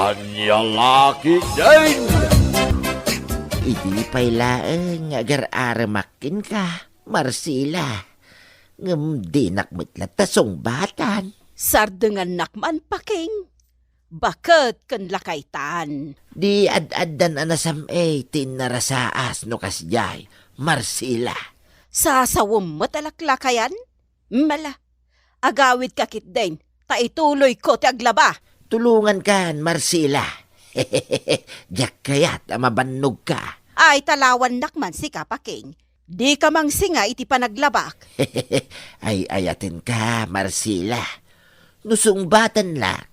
Anya laki din! Idi pa'y laeng agar-aramakin ka, Marcela. Ngam di nakmitlat tasong batan. Sardengan nakman paking. Bakit kan lakaytan? Di ad-addan anasam tinarasaas no kasjay, Marcela. Sasawom mo talaklakayan? Mala, agawid kakit din. Taituloy ko ti aglaba. Tulungan kan, Marcela. Diyak kaya't mabannog ka. Ay talawan nakman si kapaking. Di ka mang singa iti panaglabak. Ay ayatin ka, Marcela. Nusong batan lak,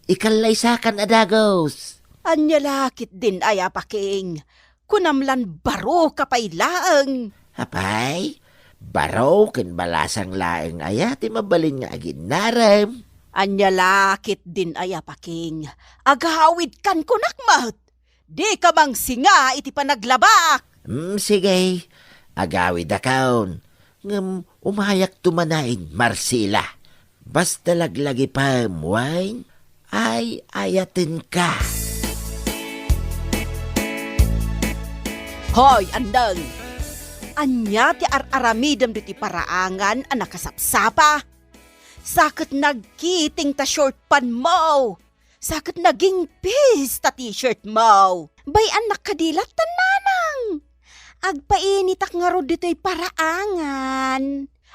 ikalay sakan adagos. Anya lakit din ay apaking. Kunamlan baro kapay laeng. Apay, baraw ken balasang laeng ayati mabalin nga aginarem. Anya lakit din ay apaking. Agawid kan kunakmat. Di ka mang singa iti panaglabak. Sige, agawid akaon. Ngam umayak tumanain, Marcela. Basta laglagi pa wine, ay ayatin ka. Hoy, andang! Anya ti ar-aramidam diti paraangan ang nakasapsapa. Sakit nagkiting ta short pan mo. Sakit naging pis ta t-shirt mo. Bay anak kadilat tananang. Agpainit ak nga ro dito'y paraangan.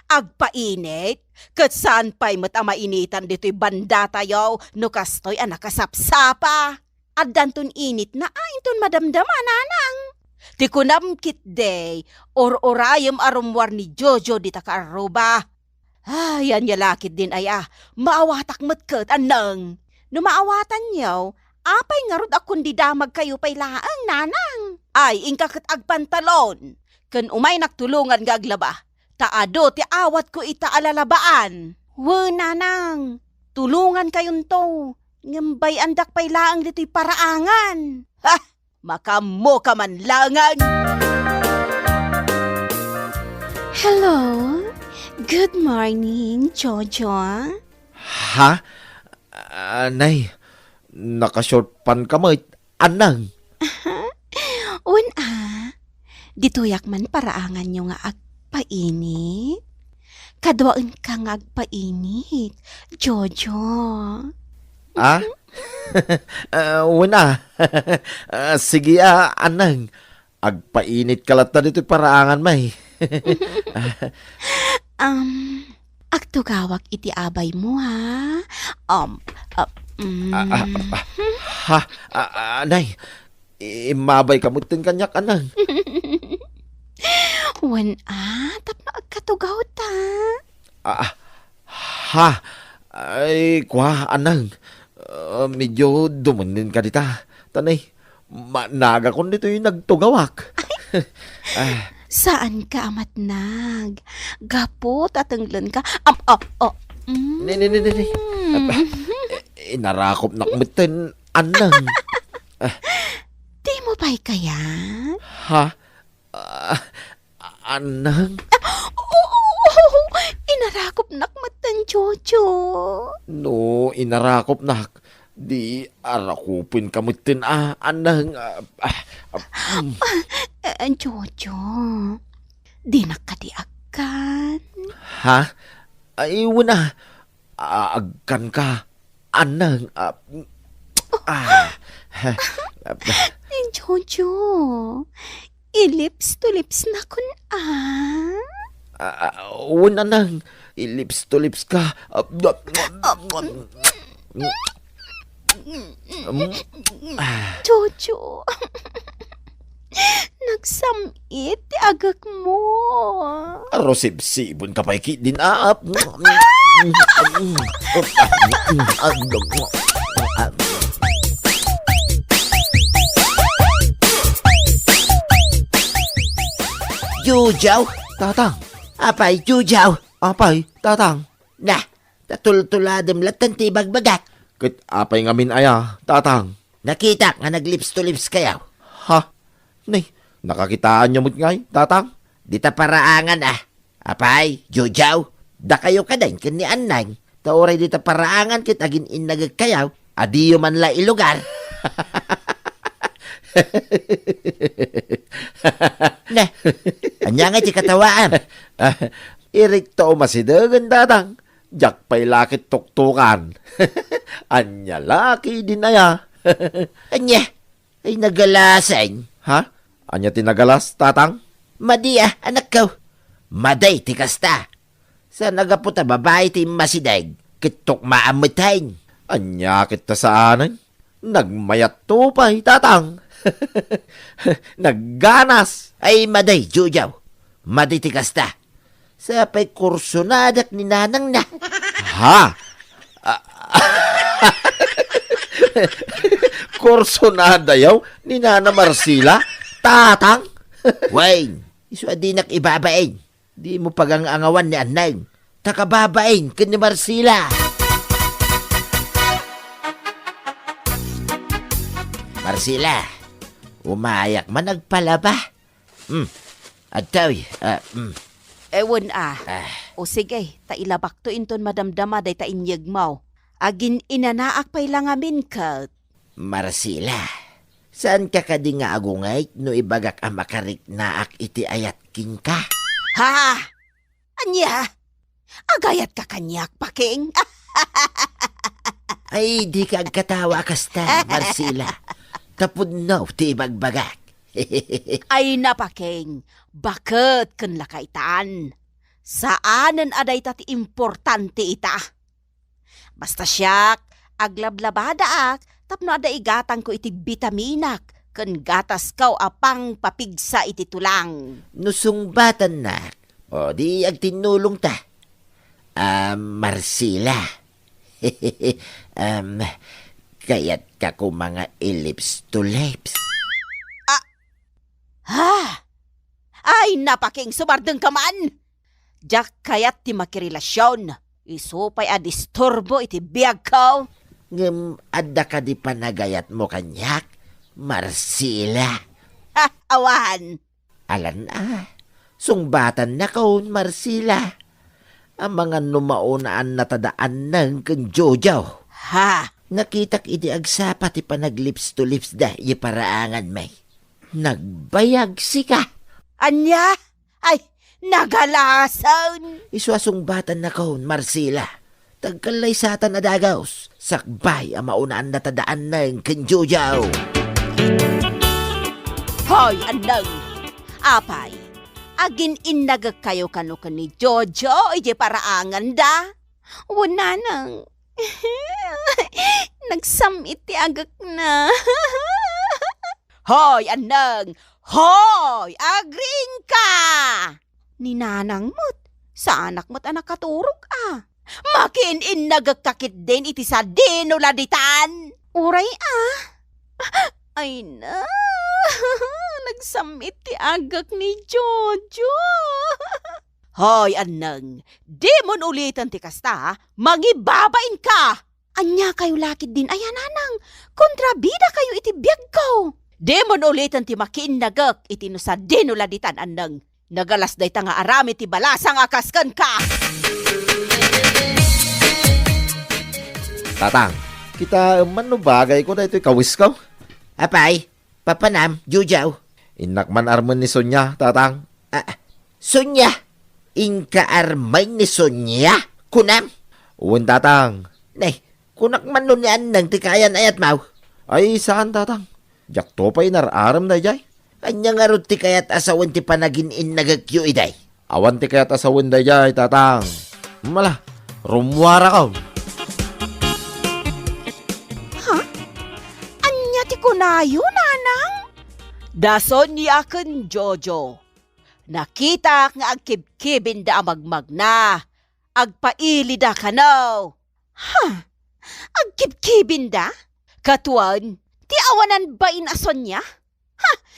Agpainit? Kat saan pa'y matamainitan dito'y banda tayo no kastoy ang nakasapsapa. At danton init na ayon madamdaman nanang. Ti kunam kit day, or-orayam arumwar ni Jojo di taka-aruba. Yan yalakit din maawatak matkat anang. No maawatan niyo, apay nga rod akong didamag kayo pay laang nanang. Ay, ingkakit agpantalon. Kan umay naktulungan gaglaba, taado ti awat ko ita alalabaan. Nanang, tulungan kayon to. Ngambay andak pay laang dito'y paraangan. Makamo ka man langan! Hello? Good morning, Jojo. Ha? Nay, nakashort pan ka mo, anang. Dituyak man paraangan nyo nga agpainit. Kadwain ka nga agpainit, Jojo. Ah? Una. Sige anang. Agpainit ka lata dito paraangan may. Agtugawak iti abay mo, ha? Nay, imabay kamutin kanyak anang. Tapno agkatugaw ta. Ay, anang. Medyo dumunin ka dita. Tanay, naga ko dito yung nagtugawak. Saan ka amat nag? Gapot at anglan ka. Ni. Inarakop na kumitin, anang. Di mo ba'y kaya? Ha? Anang? Inarakop nak matan, Jojo. No, inarakop nak. Di arakupin kamutin, anang. Jojo, di nakadiakan. Ha? Ay, wala. Agkan ka, anang. Jojo, ilips to lips na kun Wala nang. Lips to lips ka. Jojo, nagsamit ti agak mo. Rosib-sibon ka pa din aap. Jujaw, Tatang. apay jujaw. Apay, tatang. Na, tatultuladam latan ti bagbagak. Kit apay ngamin tatang. Nakita nga naglips to lips kayaw. Ha? Nay, nakakitaan niyo mo't ngay, tatang? Di ta paraangan Apay, jujaw, da kayo ka din kani anay. Taoray di ta paraangan kit agin inagag kayaw. Adiyo man la ilugar. Na, anya nga ti katawaan. Irik to masidagan tatang. Jak pa'y lakit tuktukan. Anya laki din aya. Anya, ay nagalasan. Ha? Anya tinagalas, tatang? Madi anak ko. Maday ti kasta. Sa nagaputa babae ti masidag, kitok maamitayin. Anya kita sa anan? Nagmayat to pa'y, tatang. Nagganas. Ay maday, Jujaw. Maday ti kasta. Sa pa'y kursunadak ni nanang na. Ha? Kurso na dayaw ni Nana Marcila? Tatang? Wayne, iso adinak ibabain. Di mo pagangangawan ni Anang. Takababain ka ni Marcila. Marcila, umayak man nagpalaba. Adtaw, Ewan O sige, ta ilabak to inton madamdama day ta inyagmaw. Agin inanaak pa'y langamin ka. Marcila, saan ka kadi nga agungay no ibagak ang makarik naak iti ayat king ka? Ha? Anya? Agayat ka kanyak, paking? Ay, di ka agkatawa kasta, Marcila. Tapod no, ti ibagbagak. Ay napaking, bakit kan lakaitaan? Saanan aday tati importante ita? Basta siyak, aglablabada tapno aday igatang ko iti vitaminak, kan gatas kaw apang papigsa iti tulang. Nusong batan na, o di agtinulong ta. Marcila. Kaya't ka ko mga ilips to lips. Ha? Ay napaking sumardeng ka man! Diyak kayat ti makirelasyon. Isupay a disturbo iti biyag ko. Ngem, adda ka di panagayat mo kanyak, Marcila. Ha, awan! Alan sungbatan na kaon, Marcila. Ang mga numaunaan natadaan ng kan Jojo. Ha? Nakitak iti agsapat ti panaglips to lips da iparaangan may. Nagbayag sika. Anya? Ay, nagalasan! Iswasong batan na kaon, Marcila. Tagkalay satan na dagaws. Sakbay ang maunaan na tadaan ng kanjujaw. Hoy, anang! Apay, agin inagag kayo kano ka ni Jojo, iti paraangan da? Wala nang. Nagsamit ti agak na. Hoy, anang! Hoy! Agring ka! Ni nanang mo't. Sa anak mo't anak katurog Makin inagagkakit din iti sa dinuladitan! Uray Ay na. Nagsamit ti agak ni Jojo. Hoy, anang! Di mon ulitan ti kasta, magibabain ka! Anya kayo lakid din ayan nanang. Kontrabida kayo iti biyag ko. Di mon ulitan ti makiinagak iti no sa dinuladitan, anang. Nagalas day ta nga arami ti balasang akaskan ka! Tatang, kita manubagay ko na ito'y kawis ko. Apay, papanam, Jujaw. Inakman arman ni Sonya, tatang. Sonya, inka armay ni Sonya, kunam. Uwan, tatang. Nay, kunak man nun yan ng tikayan ayat mau. Ay, saan, tatang? Jak to pa'y nararam na jay. Anya nga ron tikayat asawan ti panagin nagagyo iday. Awan ti kaya't asawin da jay, tatang. Mala, rumwara ka. Anya ti kunayo nanang. Dason niya akin, Jojo. Nakita nga agkibkibin da amagmag na. Agpaili da kanaw. Agkibkibin da. Katuan, Ti awanan ba inason niya?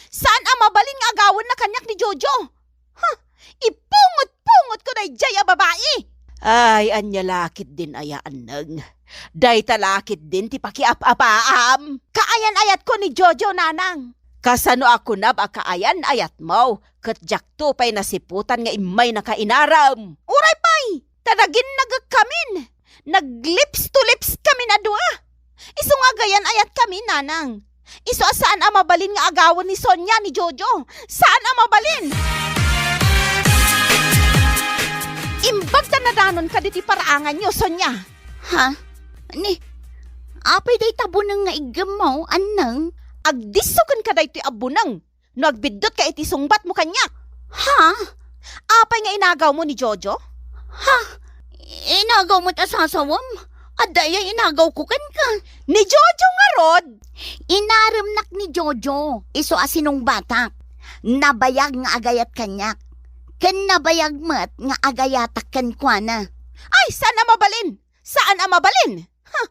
Saan ang mabalin nga agawan na kanyak ni Jojo? Ipungot-pungot ko na jaya babae. ay anya lakit din ayaan nang. Day talakit din ti pakiap-apaam. Kaayan ayat ko ni Jojo nanang. Kasano ako na ba kaayan ayat mo? Katjakto pa'y nasiputan nga imay nakainaram. Uray pay, tanagin nagakamin. Naglips to lips kami na dua. Isong Gayan ayat kami, nanang. Iso saan ang mabalin nga agawan ni Sonia ni Jojo? Saan ang mabalin? Imbag na nadanon ka diti paraangan nyo, Sonia. Ha? Ni, apay day tabo nang nga igamaw, anang? Agdisukan ka da ito'y abunang. No agbidot ka iti sungbat mo kanyak. Ha? Apay nga inagaw mo ni Jojo? Ha? Inagaw mo't asasawam? Adaya inagaw ko kan ka. Ni Jojo nga rod? Inaramnak ni Jojo, iso asinong batak. Nabayag nga agayat kanyak. Ken nabayag mat nga agayatak kan kwa. Ay, saan ang mabalin? Saan ang mabalin? Ha?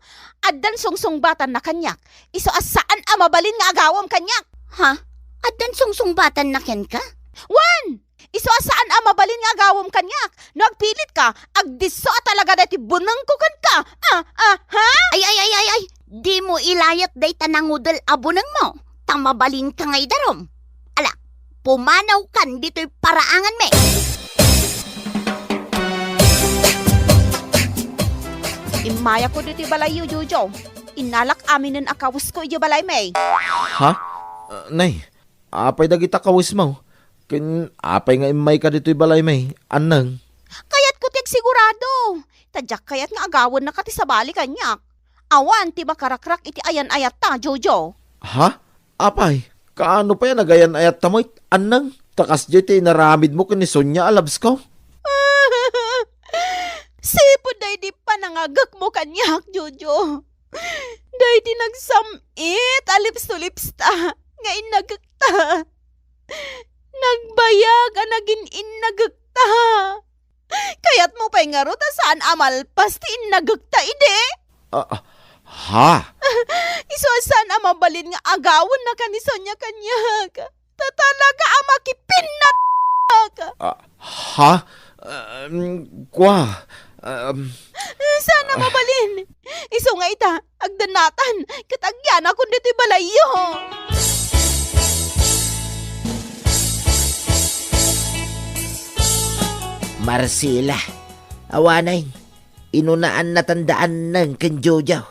Addan sungsung-batan na kanyak. Iso saan ang mabalin nga agawam kanyak? Ha? At dan sungsung-batan na ken ka? Wan! Iso saan ang mabalin nga agawam kanyak? No agpilit ka, agdiso talaga dati bunang ko kan ka. Ha? Ay! Di mo ilayat day tanangudal abunang mo. Tamabalin ka ngay darom. Ala, pumanaw kan dito'y paraangan me. Imaya ko dito balay yu, Jojo. Inalak amin ng akawis ko iyo balay may. Ha? Nay, apay dagita kawis mo. Kin apay nga imay ka dito'y balay may. Anang? Kayat ko tig sigurado. Tadyak kayat nga agawan na kati sa bali kanyak. Awan ti makarakrak iti ayan-ayat ta, Jojo. Ha? Apay, kaano pa yan nagayan ayat tamoy? Anang? Takas dito naramid mo kini Sonia alabs ko? Sipod day di pa nangagak mo kanyak, Jojo. Day di nagsamit, alips to lips ta. Nga inagak ta. Nagbayag, naging inagak ta. Kayat mo pa'y nga ruta saan amal, pasti inagak ta, ide. Ha? Iso saan ang mabalin nga agawon na kani Sonia kanyak. Tatalaga ang makipin na ka. Ha? Kwa? Sana mabalin. Iso nga ita, agdanatan, katagyan ako dito'y balayo. Marcela, awanay, inunaan na tandaan ng kanjujaw.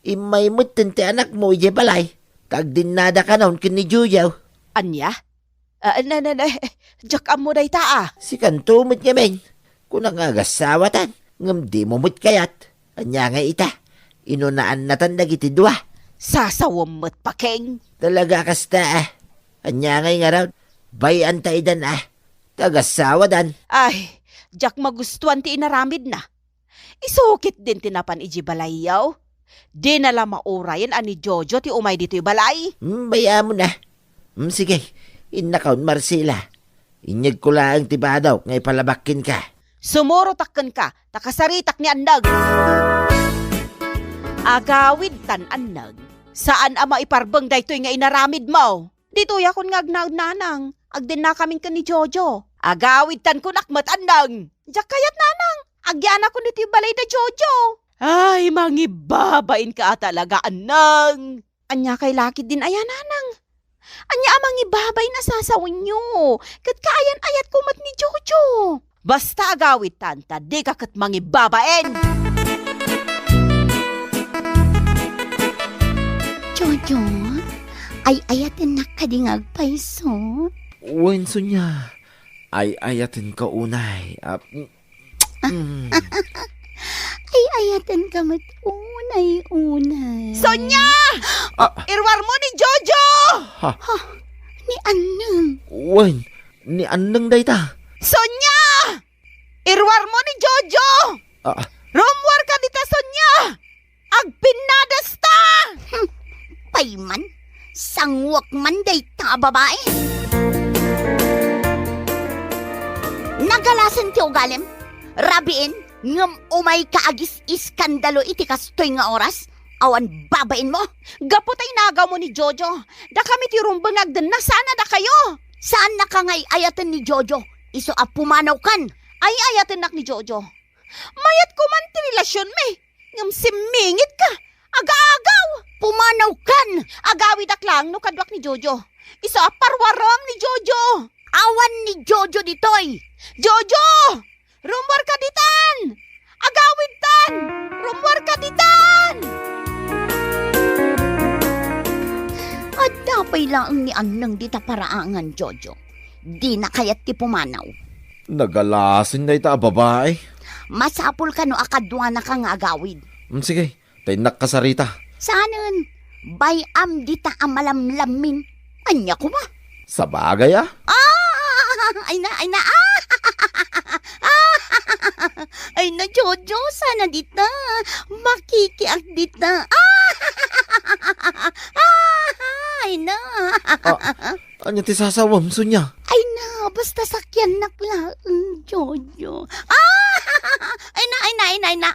Imay mo't tante anak mo, ije balay. Kagdinada ka naon kin ni Jujaw. Anya? Diyak mo day ta. Si kantumot nga men. Kung nangagasawatan, ngam di mo mo't kayat. Anya nga ita, inunaan na tandag iti dua. Sasawam mo't paking. Talaga kasta Anya nga raw, bayan taidan tagasawadan. Ay, diyak magustuhan ti inaramid na. Isukit din tinapan iji balayaw. Di nala maurayan ani Jojo ti umay dito'y balay. Baya mo na. Sige, inakaw Marcela. Inyag ko lang ti badaw, ngay palabakin ka. Sumuro takkan ka, takasaritak ni andag. Agawid tan andag. Saan ama iparbang daytoy nga inaramid mo? Dito yakon nga agnaw-nanang. Agdin na kaming ka ni Jojo. Agawid tan kunakmat andag. Diyak kayat nanang. Agyan ako nito yung balay na Jojo. Ay, mangibabain ka talaga, anang. Anya kay lakid din ayan, nanang. Anya amang ibabay na sasawin nyo. Kat kaayan ayat kumat ni Jojo. Basta agawid tanta, di ka kat mangibabain. Jojo, ay ayatin na kadingag paiso. Wenso niya. Ay ayatin ka unay. Ay ayatin ka mat unay. Sonia! Irwar mo ni Jojo! Ni anang. Wen, ni anang dayta. Sonia! Irwar mo ni Jojo! Rumwar ka dita, Sonia! Agpinadas ta! Payman, sangwak man day ta babae. Nagalasan ti ugalim, rabiin, ngam umay kaagis iskandalo iti kastoy nga oras, awan babain mo. Gapotay nagaw mo ni Jojo. Da kami ti rumbang agdan na sana da kayo. Saan na ka ngay ayatan ni Jojo? Iso a pumanaw kan. Ay ayatan nak ni Jojo. Mayat ko man ti relasyon me. Ngam simingit ka. Aga-agaw. Pumanaw kan. Agawid ak lang no kadwak ni Jojo. Iso a parwaram ni Jojo. Awan ni Jojo ditoy. Jojo! Rumwar ka ditan! Agawid tan! Rumwar ka ditan! Apay lang ni Annang di ta paraangan, Jojo. Di na kayat ti pumanaw. Nagalasin na ita babae. Masapul ka no akadwa na ka nga agawid. Sige, tinak ka sarita. Saanan? Bayam di ta amalamlamin. Anya ko ba? Sa bagay Ay na. Ay na, Jojo, sana dita. Makikiak dita. Ay na. Anya ti sasawam so niya? Ay na, basta sakyan nakla, Jojo. Ay na.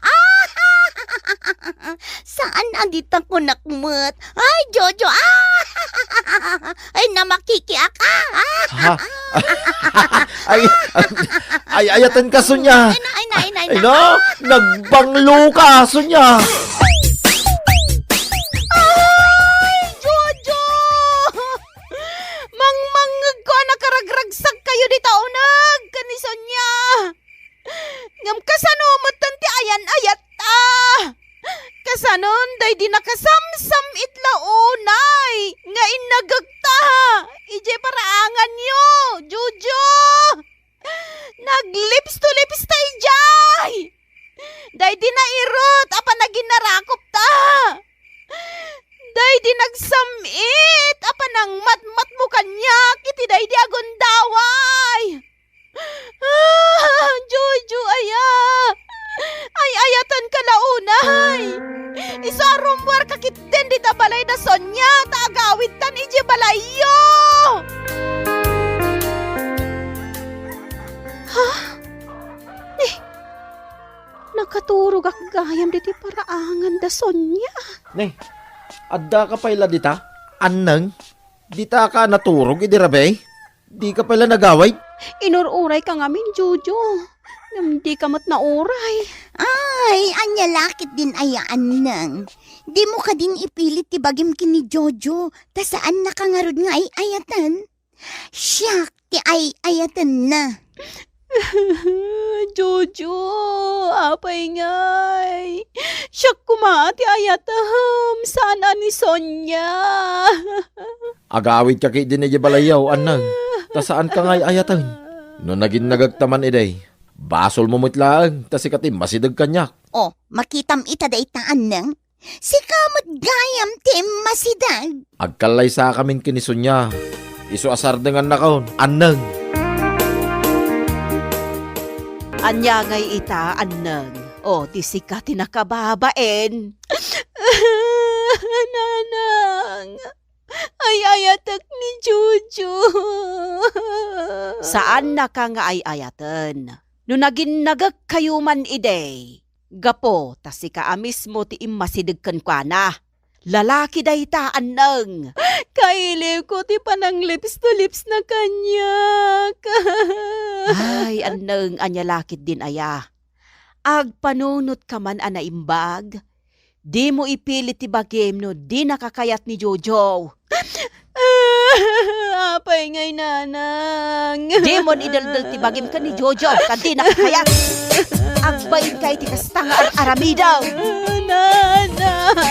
Saan andita ko nakmat? Ay, Jojo. Ay na, makikiak. Ha? ay, ayatan ka so niya. Ay na. Ay no, nagbanglo ka so niya. Jojo! Mangmangag ko nakaragragsak kayo di taunag kanison niya. Ngam kasanumot tanti ayan-ayat ta. Kasanon day di nakasamsam itlaunay. Nga inagagta. Ije paraangan yo, Jojo. Naglips to lips ta ijay. Day di na irot apa naginarakop ta. Day di nagsamit apa nang matmat mo kanyak iti day di agundaway. Jojo aya. Ay ayatan ka launay. Isarumwar kakitten di ta balay da Sonya ta agawid tan ije balayo. Nakaturog ak gayam diti paraangan da Sonya. Nay, adda ka pala dita? Annang? Dita ka naturog idirabe? Di ka pala nagaway? Inururay ka ngamin, Jojo. Ngam di ka mat na uray. Ay, anya lakit din ayaan nang. Di mo ka din ipilit ti bagim kini Jojo. Ta saan nakangarod nga ay ayatan? Siyak, ti ay ayatan na. Jojo, apay ngay. Siyak kumati ayatam. Sana ni Sonya. Agawid ka kay din balayaw, annang. Ta saan ka nga'y ayatan? No naging nagagtaman iday. Basol mo mutlang, ta sikatim masidag kanyak. O, makitam ita da itaan nang. Si kamot gayam ti masidag. Agkalay sa kamin kinison niya. Isu asar dengan nakaon, annang. Anya ngay ita, anang. O, tisika tinakababaen. Nanang. Ay ayatak ni Jojo. Saan na ka nga ay ayatan? No naging nagagkayuman iday. Gapo, tasika amis mo ti imasidigkan kwa na. Lalaki day ta, anang. Kailiw ko ti panang lips to lips na kanyak. Ay, anang, anya lakit din aya. Agpanunot ka man anaimbag. Di mo ipilit ti bagim no di nakakayat ni Jojo. Apay ngay nanang. Di mo idaldal ti bagim ka ni Jojo kandi nakakayat. Agbayin kay ti kastanga aramidaw. Nanang.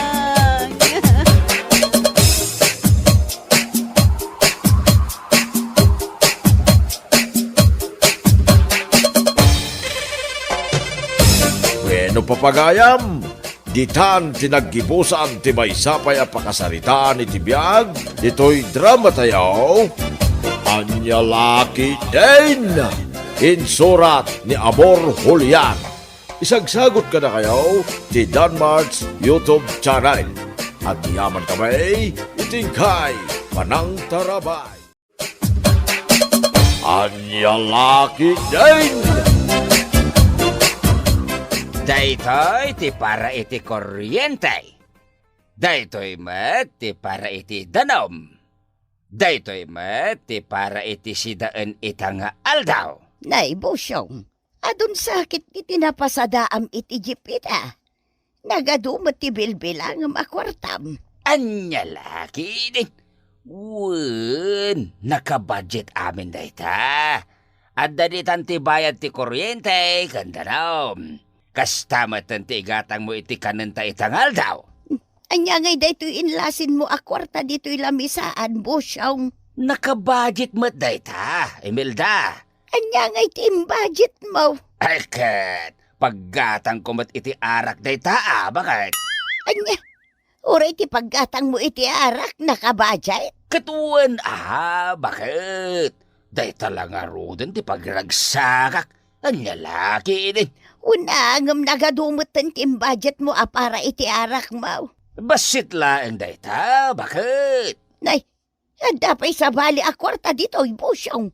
Bueno papagayam, ditan tinaggibusan ti may sapay a pakasaritaan iti biyag, dito'y drama tayaw. Anya laki din, insurat ni Amor Julian. Isagsagot ka na kayo ti Danmar's YouTube channel. At yaman kami, itingkay Panang Tarabay. Anya laki din. Daytoy ti para iti kuryente. Daytoy met ti para iti danom. Daytoy met ti para iti sidaan itanga aldaw. Nay, Bosyong, adun sakit iti napasadaam iti jipita. Nagadumot ti bilbilang akwartam. Anya laki din. Wen, nakabudget amin dayta. At daditan ti bayad ti kuryente kan danom. Kastama ti igatang mo iti kanenta itangal daw. Anya ngay daytoy inlasin mo a kwarta dito'y lamisaan, busyong. Nakabudget mo't dayta, Imelda. Anya ngay team budget mo. Ay kat, paggatang ko mo't iti arak dayta bakit? Anya, oray ti paggatang mo iti arak, nakabajay. Katuan bakit? Dayta lang arudan ti pagragsakak. Anya laki din. Unangam nagadumutan team budget mo para iti arak mo. Basit lang dayta, bakit? Nay, anda pa'y sabali a kwarta dito'y busyong.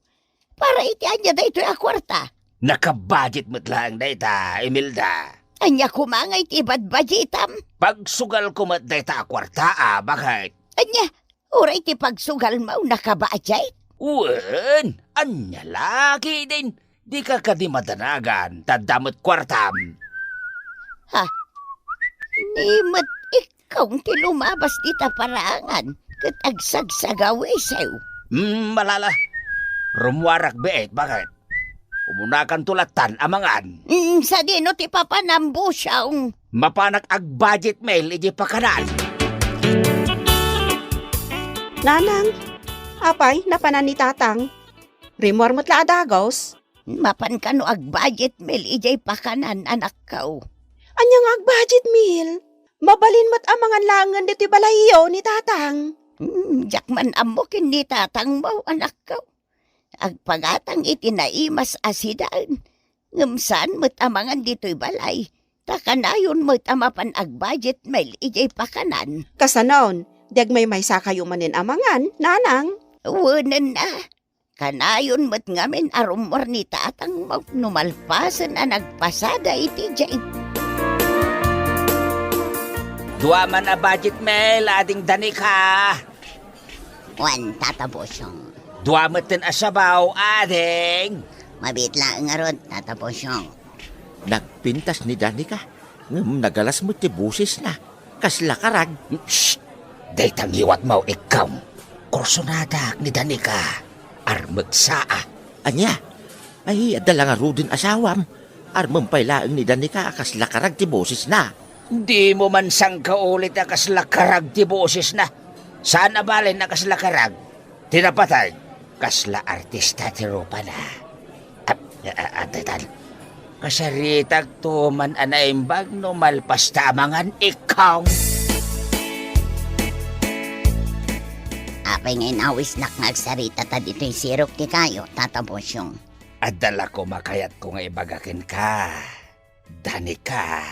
Para iti anya dayto'y a kwarta. Nakabudget mo't lang dayta, Imelda. Anya kumangay ti badbajitam. Pagsugal ko mo't dayta kwarta bakit? Anya, oray ti pagsugal mo nakabajay. Uwan, anya laki din. Di ka kadimadanagan, tadamot kwartam. Nimat ikaw ti lumabas dita parangan. Kat agsagsagawi sa'yo. Malala. Rumwarak beet, bakit? Umunakan tulatan amangan. Sa dino ti papanambo siyang. Mapanak ag budget mail, iji pakanan. Nanang, apay, napanan ni tatang. Rimor mo't la adagos. Mapan ka no ag budget mil ijay pakanan anak kao. Anyang ag budget meal. Mabalin mo't amangan langan dito'y balahiyo ni tatang. Jakman amo kini tatang mo anak kao. Agpagatang iti naimas asidan. Ngamsan mo't amangan dito'y balay. Takanayon mo't amapan ag budget mil ijay pakanan. Kasanon, diag may kayo manin amangan, nanang. Uwanan na. Kanayon mo't ngamin arumor ni tatang mo numalpasan na nagpasada iti jay. Duaman a budget mail, ading danika. Wan tatabosyong. Duamat din asabaw, ading. Mabitla nga ron tatabosyong. Nagpintas ni Danica. Nagalas mo ti busis na. Kaslakarag. Shh! Daytang hiwat mo, ikaw. Kursunada ni danika. Armagsaa. Anya, ay adala nga rudin asawam. Armang pailaan ni Danica kaslakarag ti busis na. Di mo man sang kaulit na kaslakarag ti boses na. Saan abalin na kaslakarag? Tinapatay, kasla artista ti rupa na. Atitan, kasaritag tuman anaimbag no malpas tamangan ikaw. Apay ngayon awis nagsarita ta dito'y sirok ti kayo tatabosyong. Adala ko makayat ko nga ibagakin ka. Danica.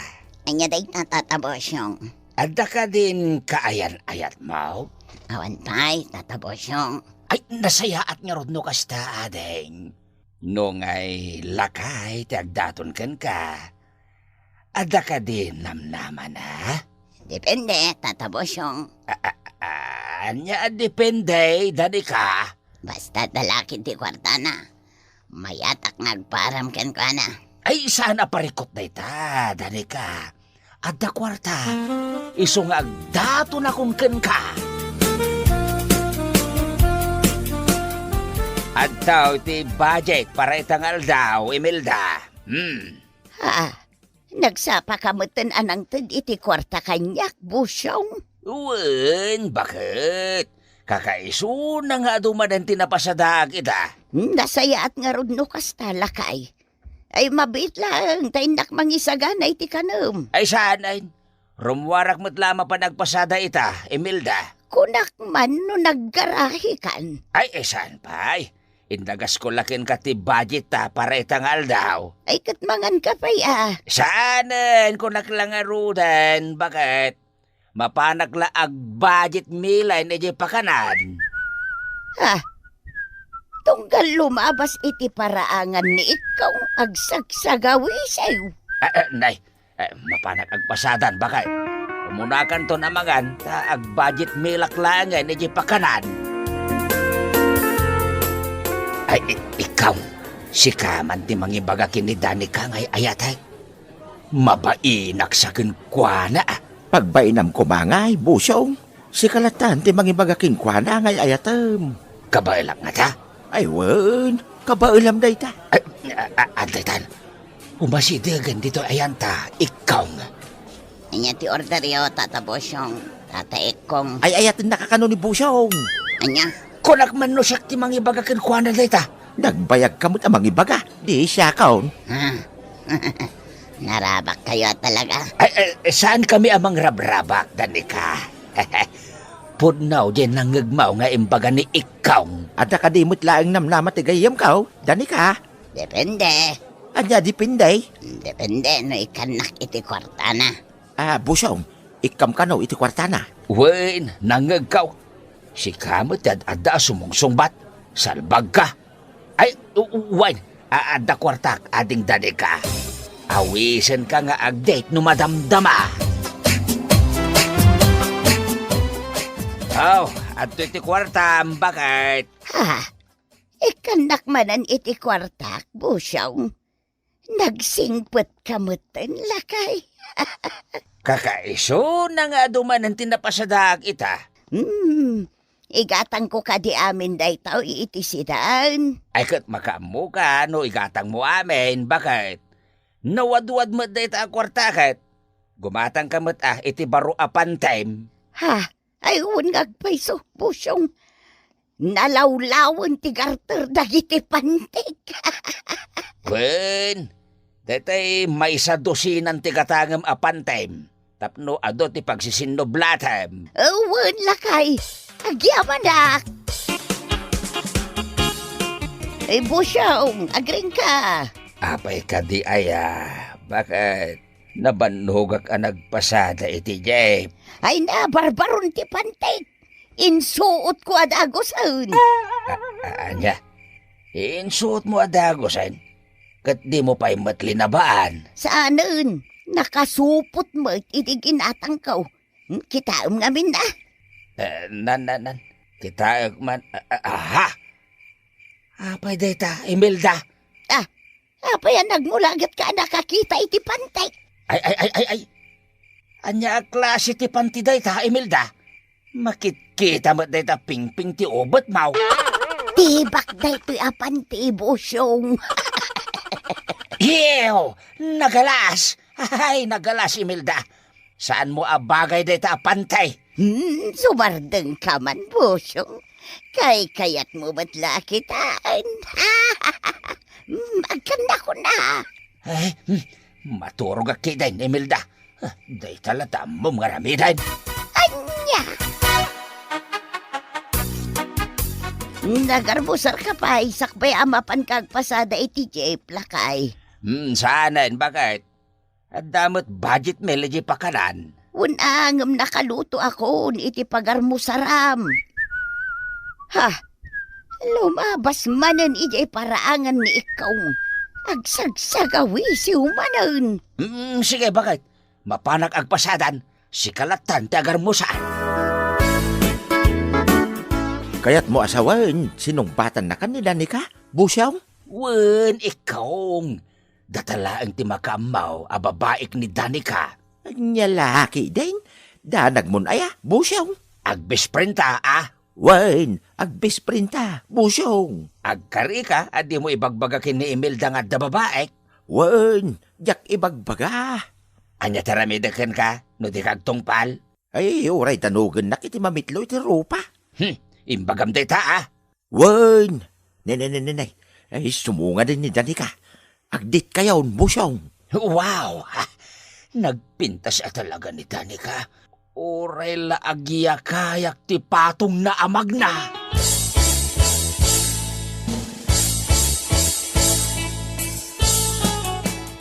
Anya day tatabosyong. Adda ka din kaayan-ayat mo? Awan pa'y tatabosyong. Ay, nasayaat nga rod no kasta, adeng. Nung ay lakay, tiagdaton kan ka. Adda ka din namnaman, ha? Depende tatabosyong. Anya depende, Danica. Basta dalaki ti kwarta na. Mayatak nagparam ken ka na. Ay, sana parikot na ita, Danica. Adda kwarta. Iso nga agdato na kung ken ka. Adtaw ti budget para itangal daw, Imelda. Nagsapa kamutan anang tad iti kwarta kanyak, busyong. Uwan, bakit? Kakaiso na nga dumadan tinapasadag ita. Nasayaat nga rod no kasta lakay. Ay mabit lang, taindak mangisagan iti kanam. Ay sanain. Rumwarak mo't lama pa nagpasada ita, Imelda. Kunak man no naggarahi kan. Ay, saan pa? Indagas ko lakin ka ti budget para itangal daw. Ay katmangan ka pa ya. Saanan ko naklangarudan, bakit? Mapanakla ag budget milay na di pakanan. Tunggal lumabas iti paraangan ni ikaw agsagsagawi sa'yo. Nay, mapanak ag pasadan, bakit? Umunakan to namangan, ag budget milak lang na di pakanan. Ay, ikaw, si Kaman ti mangibagakin ni Danica ngay ayatay. Mabainak sa kinkwana. Pagbainam ko mangay, busyong. Si kalatan ti mangibagakin kwa na ngay ayatam. Kabailak nga ta? Ay wan, kabailam day ta. Antay tan, umasidagan dito ayanta, ikaw nga. Anya ti order yo, Tata Bosyong. Tata Ekong. Ay ayatin nakakano ni Busyong. Anya? Kunak man no siya ti mangibagakan kuha na dayta. Nagbayag kamot ang mangibaga. Di siya kaon. Narabak kayo talaga. Saan kami amang rabrabak, Danica? Pudnaw din nangagmaw nga imbaga ni ikaw. Ada kadimot laang namnamat igayam kao. Dani ka. Depende. Anya dipinday. Depende no ikanak iti kwarta na. Busyong. Ikam kano iti kwartana. Wen, nangagaw. Si kamot ada sumungsungbat. Salbag ka. Ay, wen, ada kwartak ading Danica. Awisan ka nga agdate no madamdama. At iti kwarta, bakit? Ikanak manan iti kwartak, Busyong. Nagsingpot kamutan lakay. Kakaiso na nga duman ang tinapasadag ita. Igatang ko ka di amin daytaw iti sidaan. Ay kat makamu ka, no igatang mo amin, bakit? Nawad-wad mo dayta ang kwarta kat. Gumatang kamot iti baro apan time. Ay ngagpaiso, Busyong. Nalawlawan ti garter dagiti pantik. Wen, datay may sa dosinan ti katangam apan time. Tapno ado ti pagsisinoblatam. Wen lakay. Agyaman. Ay Busyong, agring ka. Apay ka di bakit? Nabanhugak ang nagpasada iti Jeep. Ay na, barbaron ti pantik. Insuot ko adagosan. Anya, insuot mo adagosan. Kat di mo pa'y matlinabaan. Saanan? Nakasupot mo iti ginatang ka. Kitaom namin na. Nan. Kita man. Apay dayta, Imelda. Apay nagmulagat ka nakakita iti pantik. Ay. Anya klase ti panti dayta, Imelda. Makikita mo dayta pingping ti obot mau. Tibak dayto apan ti Busyong. Ew! Nagalas! Ay, nagalas, Imelda. Saan mo abagay dayta pantay? Sumardeng ka man, Busyong. Kayat mo ba't lakitaan? Magkanda ko na. Ay, maturog akidain, Imelda. Day talatam mo mga ramidan. Anya! Nagarbusar ka pa, isakbay amapan kagpasada iti Jeep lakay. Saanan, bakit? At damot budget melody pakanan. Unangam nakaluto ako iti pagarmusaram. Lumabas manan iti paraangan ni ikaw. Agsagsagawi si humanan. Sige, bakit? Mapanak agpasadan, si kalatan ti agar mo saan. Kaya't mo asawan, sinumbatan na kanila ni ka, Busyong? Wen, ikawng. Datalaan ti makamaw, ababaik ni Danica. Anya laki din. Danag mon aya, Busyong. Agbesprinta, Wen, agbisprinta, Busyong. Agkari ka, adi mo ibagbagakin ni Imelda nga da babaek. Wen, jak ibagbaga. Anya taramidakan ka, no di kagtungpal. Ay, oray tanugan na kiti mamitlo iti rupa. Imbagam dayta, Wen, nenay. Ay, sumunga din ni Danica. Agdit kayaw, Busyong. Wow! Nagpintas talaga ni Danica. Oray la agya kayak ti patong na amag na.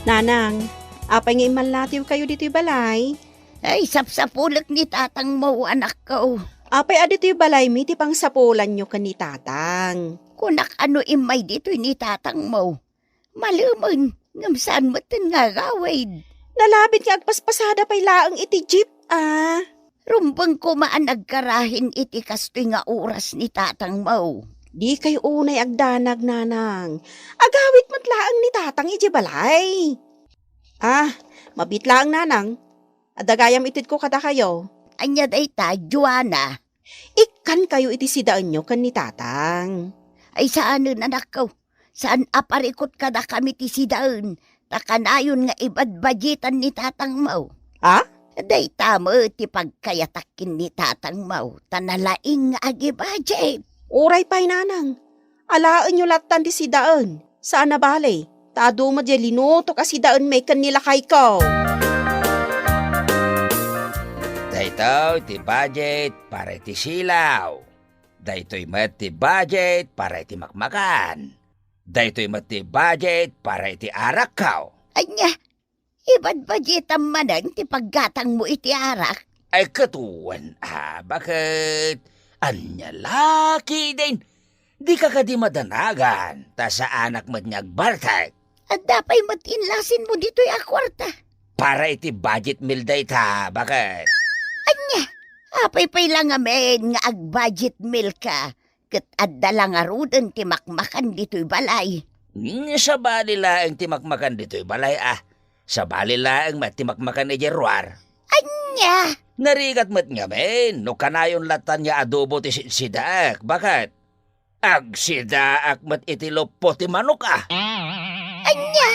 Nanang, apay nga imalatiw kayo dito'y balay. Ay, sapsapulak ni tatang mo, anak ko. Apay adito'y balay mi, ti pang sapulan nyo ka ni tatang. Kunak ano imay dito ni tatang mo. Maluman, ngamsaan mo tin nga gawid. Nalabit nga agpaspasada pa'y laang iti jeep, Rumbang ko maan nagkarahin iti kastoy nga oras ni tatang mo. Di kayo unay agdanag, nanang. Agawit mo't laang ni tatang iti balay. Mabit laang, nanang. Adagayam itid ko kada kayo. Anya dayta, Joanna. Ikan kayo iti sidaan nyo kan ni tatang. Ay saan anak ko? Saan aparikot kada kami ti sidaan? Takanayon nga ibadbajitan ni tatang mo. Day tamo ti pagkayatakin ni tatang mau, tanalaing nga agi budget. Uray pa'y nanang. Alaan nyo latan di si daan. Saan na bale? Tado mo di linuto ka si daan may kanila kay ko. Daytoy ti budget para iti silaw. Daytoy met ti budget para iti makmakan. Daytoy met ti budget para iti arakaw. Anya, ibad budget ang manang ti paggatang mo iti arak. Ay katuwan, bakit? Anya laki din. Di ka kadi madanagan, ta sa anak mo nyagbartag. At dapay matinlasin mo dito'y akwarta. Para iti budget meal dayta, bakit? Anya, apay-pay lang amen nga ag-budget meal ka. Kat adda lang arudan ti makmakan dito'y balay. Sa bali laeng timakmakan dito'y balay Sa bali laeng matimakmakan ni Jeruar. Anya, Narigat mat nga men, no kanayon latan niya adobo ti sidaak, bakit? Ag sidaak mat iti lopo ti manok anya.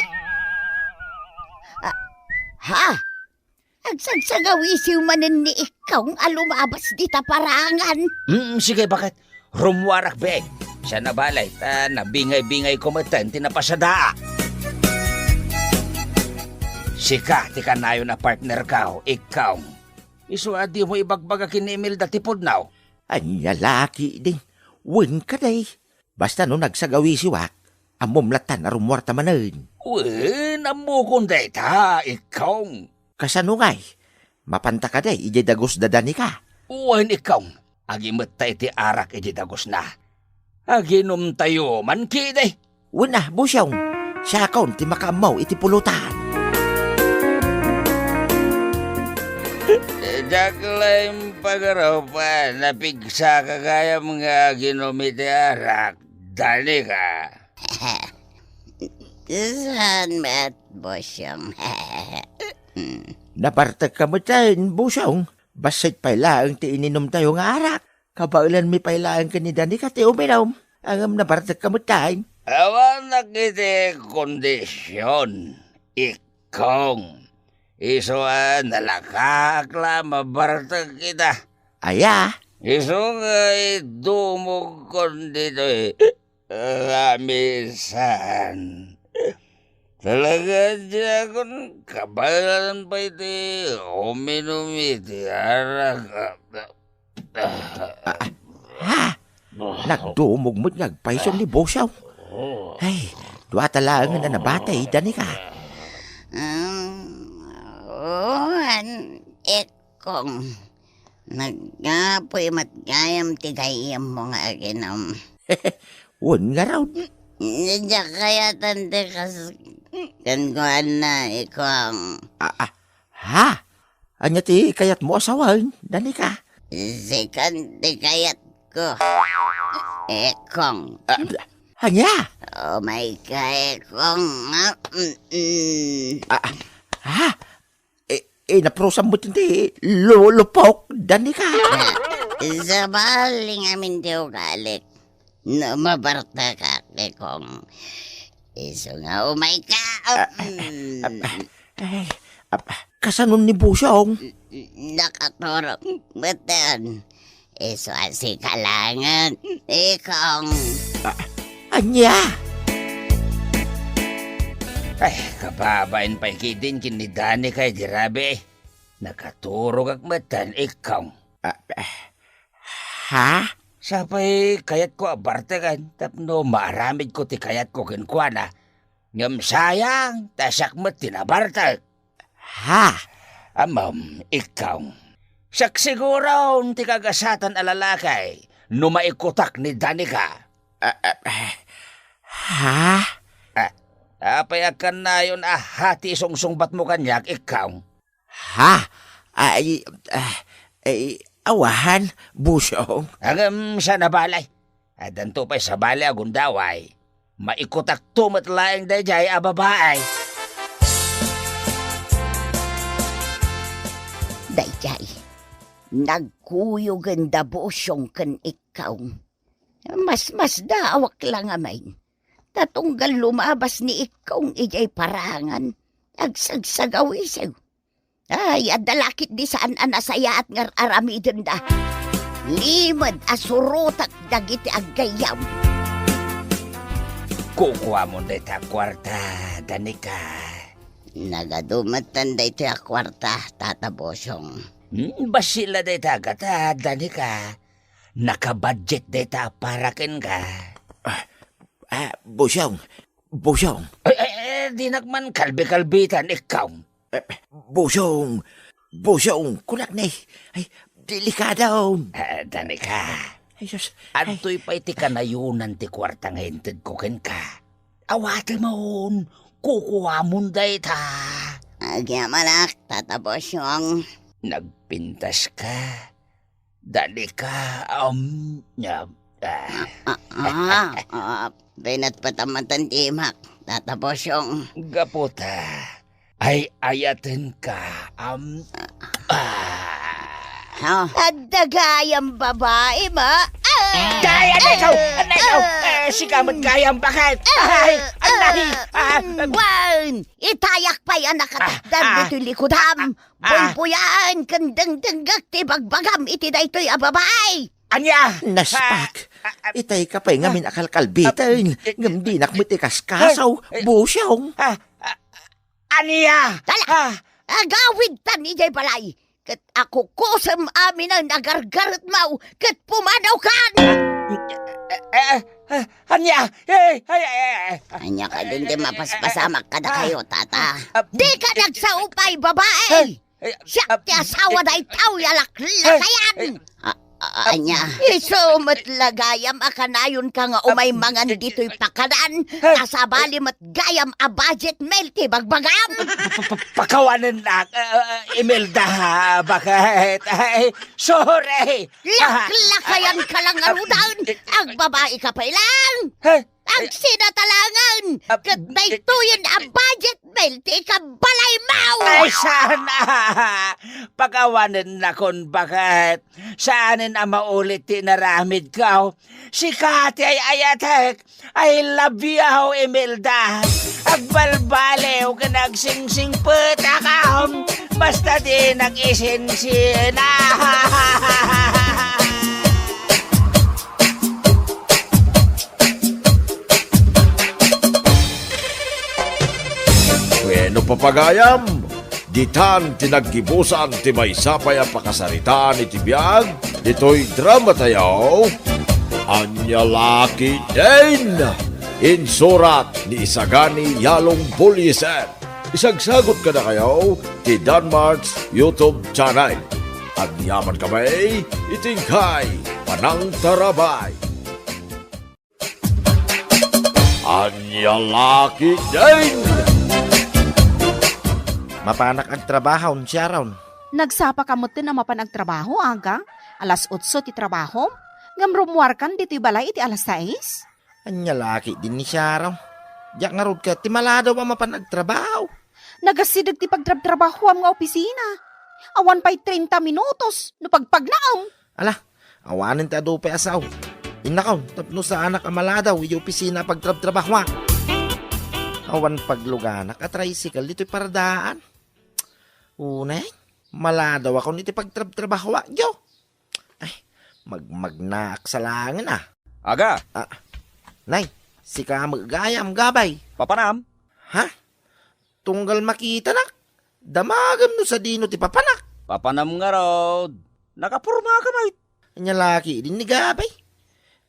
Ha? Agsagsagawisiw manen ni ikaw ang alumabas di taparangan. Sige, bakit? Rumwarak be. Siya na balay, nabingay-bingay kumatan, tinapasadaa. Sika, ti kanayon na partner ka, ikaw. Isuadi mo ibagbaga kinimil dati pod now. Anya laki din. Wen ka day. Basta no nagsagawi si Wak, amumlatan na rumwarta manen. Uy, namukon day ta, ikaw. Kasano ngay? Mapanta ka day, ije dagos dadani ka. Uwan ikaw. Agimot tayo ti arak iti dagos na. Aginom tayo man kide. Wen na, busyong. Siya kaun ti makamaw iti pulutan. Daklaim pagarapan, napigsa ka kaya mga ginomiti arak. Dali ka. Saan met, bosyong? Napartag ka mo tayo, busyong. Basit pailaang ti ininom tayo nga arak. Kabailan mi pailaang kanidani ka ti uminom. Ang napartag ka mo tayo. Awan na kiti kondisyon. Ikong. Iso nalakakla mabartag kita. Aya, Iso nga dumog kon dito Lamisan. Talaga dyan akong kabalan pa iti uminom iti arak. ha? Nagdumog mo't ngagpaisom ni Bosyaw. Ay, duwa talang na nabatay, dani ka. Ikong. Nagapoy matgayam tigayam mo nga aginom. Wen nga raw. Nadya kaya tante kas kankuhan na ikong. Ha? Anya ti kayat mo asawan, dani ka. Sikan ti kayat ko. Ikong. Anya? Oh my God, ikong. Ha? Naprosan mo ti lupok, dani ka. Sa baling amin ti ugalik. No, mabarta ka, ikong. Iso nga, oh my God. Kasanon ni Busyong? Nakaturok. Batan. Iso asi kalangan. Ikong. Anya? Ay, kababain pa ikidin kinidani kay dirabe. Nakaturog ak matan ikaw. Ha? Sapay kayat ko abarte kan, tapno maaramid ko ti kayat ko kinkwana. Ngam sayang, tasak mo tinabartag. Ha? Amam, ikaw. Sak siguro ti kagasatan alalakay, numaikutak ni Danica. Ha? Apay akan na yun hati sungsungbat mo kanyak, ikaw. Ha? Awahan, Busyong. Hanggang sa nabalay. Adanto pa'y sa balay agundaway. Maikutak tumat laing dayjay a babaay. Dayjay. Nagkuyog ang dabosyong kan ikaw. Mas daawak lang amain. Tatunggal lumabas ni ikaw ijay parangan. Agsagsagaw isaw. Ay, adalakit di saan anasaya at ngar aramidin da. Limad asurutak dagiti aggayam. Kukuha mo na ita kwarta, Danica. Nagadumatan da ito a kwarta, Tata Bosyong. Basila na ita gata, Danica. Nakabudget na ita para ken ka. Bosyong, Di nagman kalbi-kalbitan ikaw. Bosyong, kunak na ay, delikado. Danica. Ay, sus, Antoy pa iti kanayunan ti kwartang hinted ko ken ka. Awati mo, kukuha mo na ita. Agyamanak, Tata Bosyong. Nagpintas ka. Danica, Pinat patamatan timak, Tata Bosyong. Gaputa, ay ayatin ka. Adagayang babae ba? Kaya na ikaw! Sikamot kayang bakit? Ay, Wan! Itayak pa yan nakatakdan dito likudam. Bulbuyan, kandang-danggak, tibagbagam, iti da ito'y ababay. Anya! Naspak. Itay ka pa'y ngamin akalkalbitan. Ngam di nakmiti kaskasaw, Bosyong. Anya! Tala! Agawid tan ni Jay Balay. Kat ako kusam amin ang nagargarat mau. Kat pumanaw kan. Anya! Anya ka din di mapaspasamak ka na kayo, Tata. Di ka nagsaupay, babae. Siya ti asawa na itaw yalaklakayan. Anya, isumat lagayam akanayon ka nga umay mangan dito'y pakanan. Kasabali mat gayam a budget melti bagbagam. Pakawanan na, Imelda, bakit? Ay, sorry! Laklakayan ka lang arudan. Ang babae ka pa lang. Ang sinatalangan. Kat daytoyin a budget melti ka balay mau. Ay, sana! Pakawanan na kon bakit? Saanin ang maulit tinaramid ka? Si Kati ay ayatek. I love you, Imelda. Agbalbalew ka nagsingsing puta ka. Basta di nag-isinsin. Bueno papagayam, ditan tinaggibusan ti may sapay ang pakasaritaan iti biyag, dito'y drama tayo. Anya Laki din! Insurat ni Isagani Yalong Bulyesen. Isagsagot ka na kayo ti Danmarks YouTube channel. At yaman kamay, itingkay Panang Tarabay. Anya Laki din! Mapanak ang trabaho siya raon. Nagsapa ka mo na mapanagtrabaho, aga? Alas 8 ti trabaho? Ngam rumuar kan dito'y balay iti alas 6? Anya laki din ni siya raon. Diyak nga rod ka, timaladaw ang mapanagtrabaho. Nagasidag ti pagtrabaho ang nga opisina. Awan pa'y 30 minutos, no pagpagnaam. Ala, awanin ta do pa asaw. Inakaw, tapno sa anak amaladaw, yung opisina pagtrabaho. Awan pagluganak at tricycle dito'y paradaan. Unay, maladaw ako niti pagtrabaho. Yo! Ay, magnaak sa langin ah. Aga, Nay, si ka magagayam gabay. papanam. Ha? Tunggal makita nak. Damagam no sa dino ti papanak. Papanam nga raw. Nakapurma ka, mate. Anya laki din ni gabay.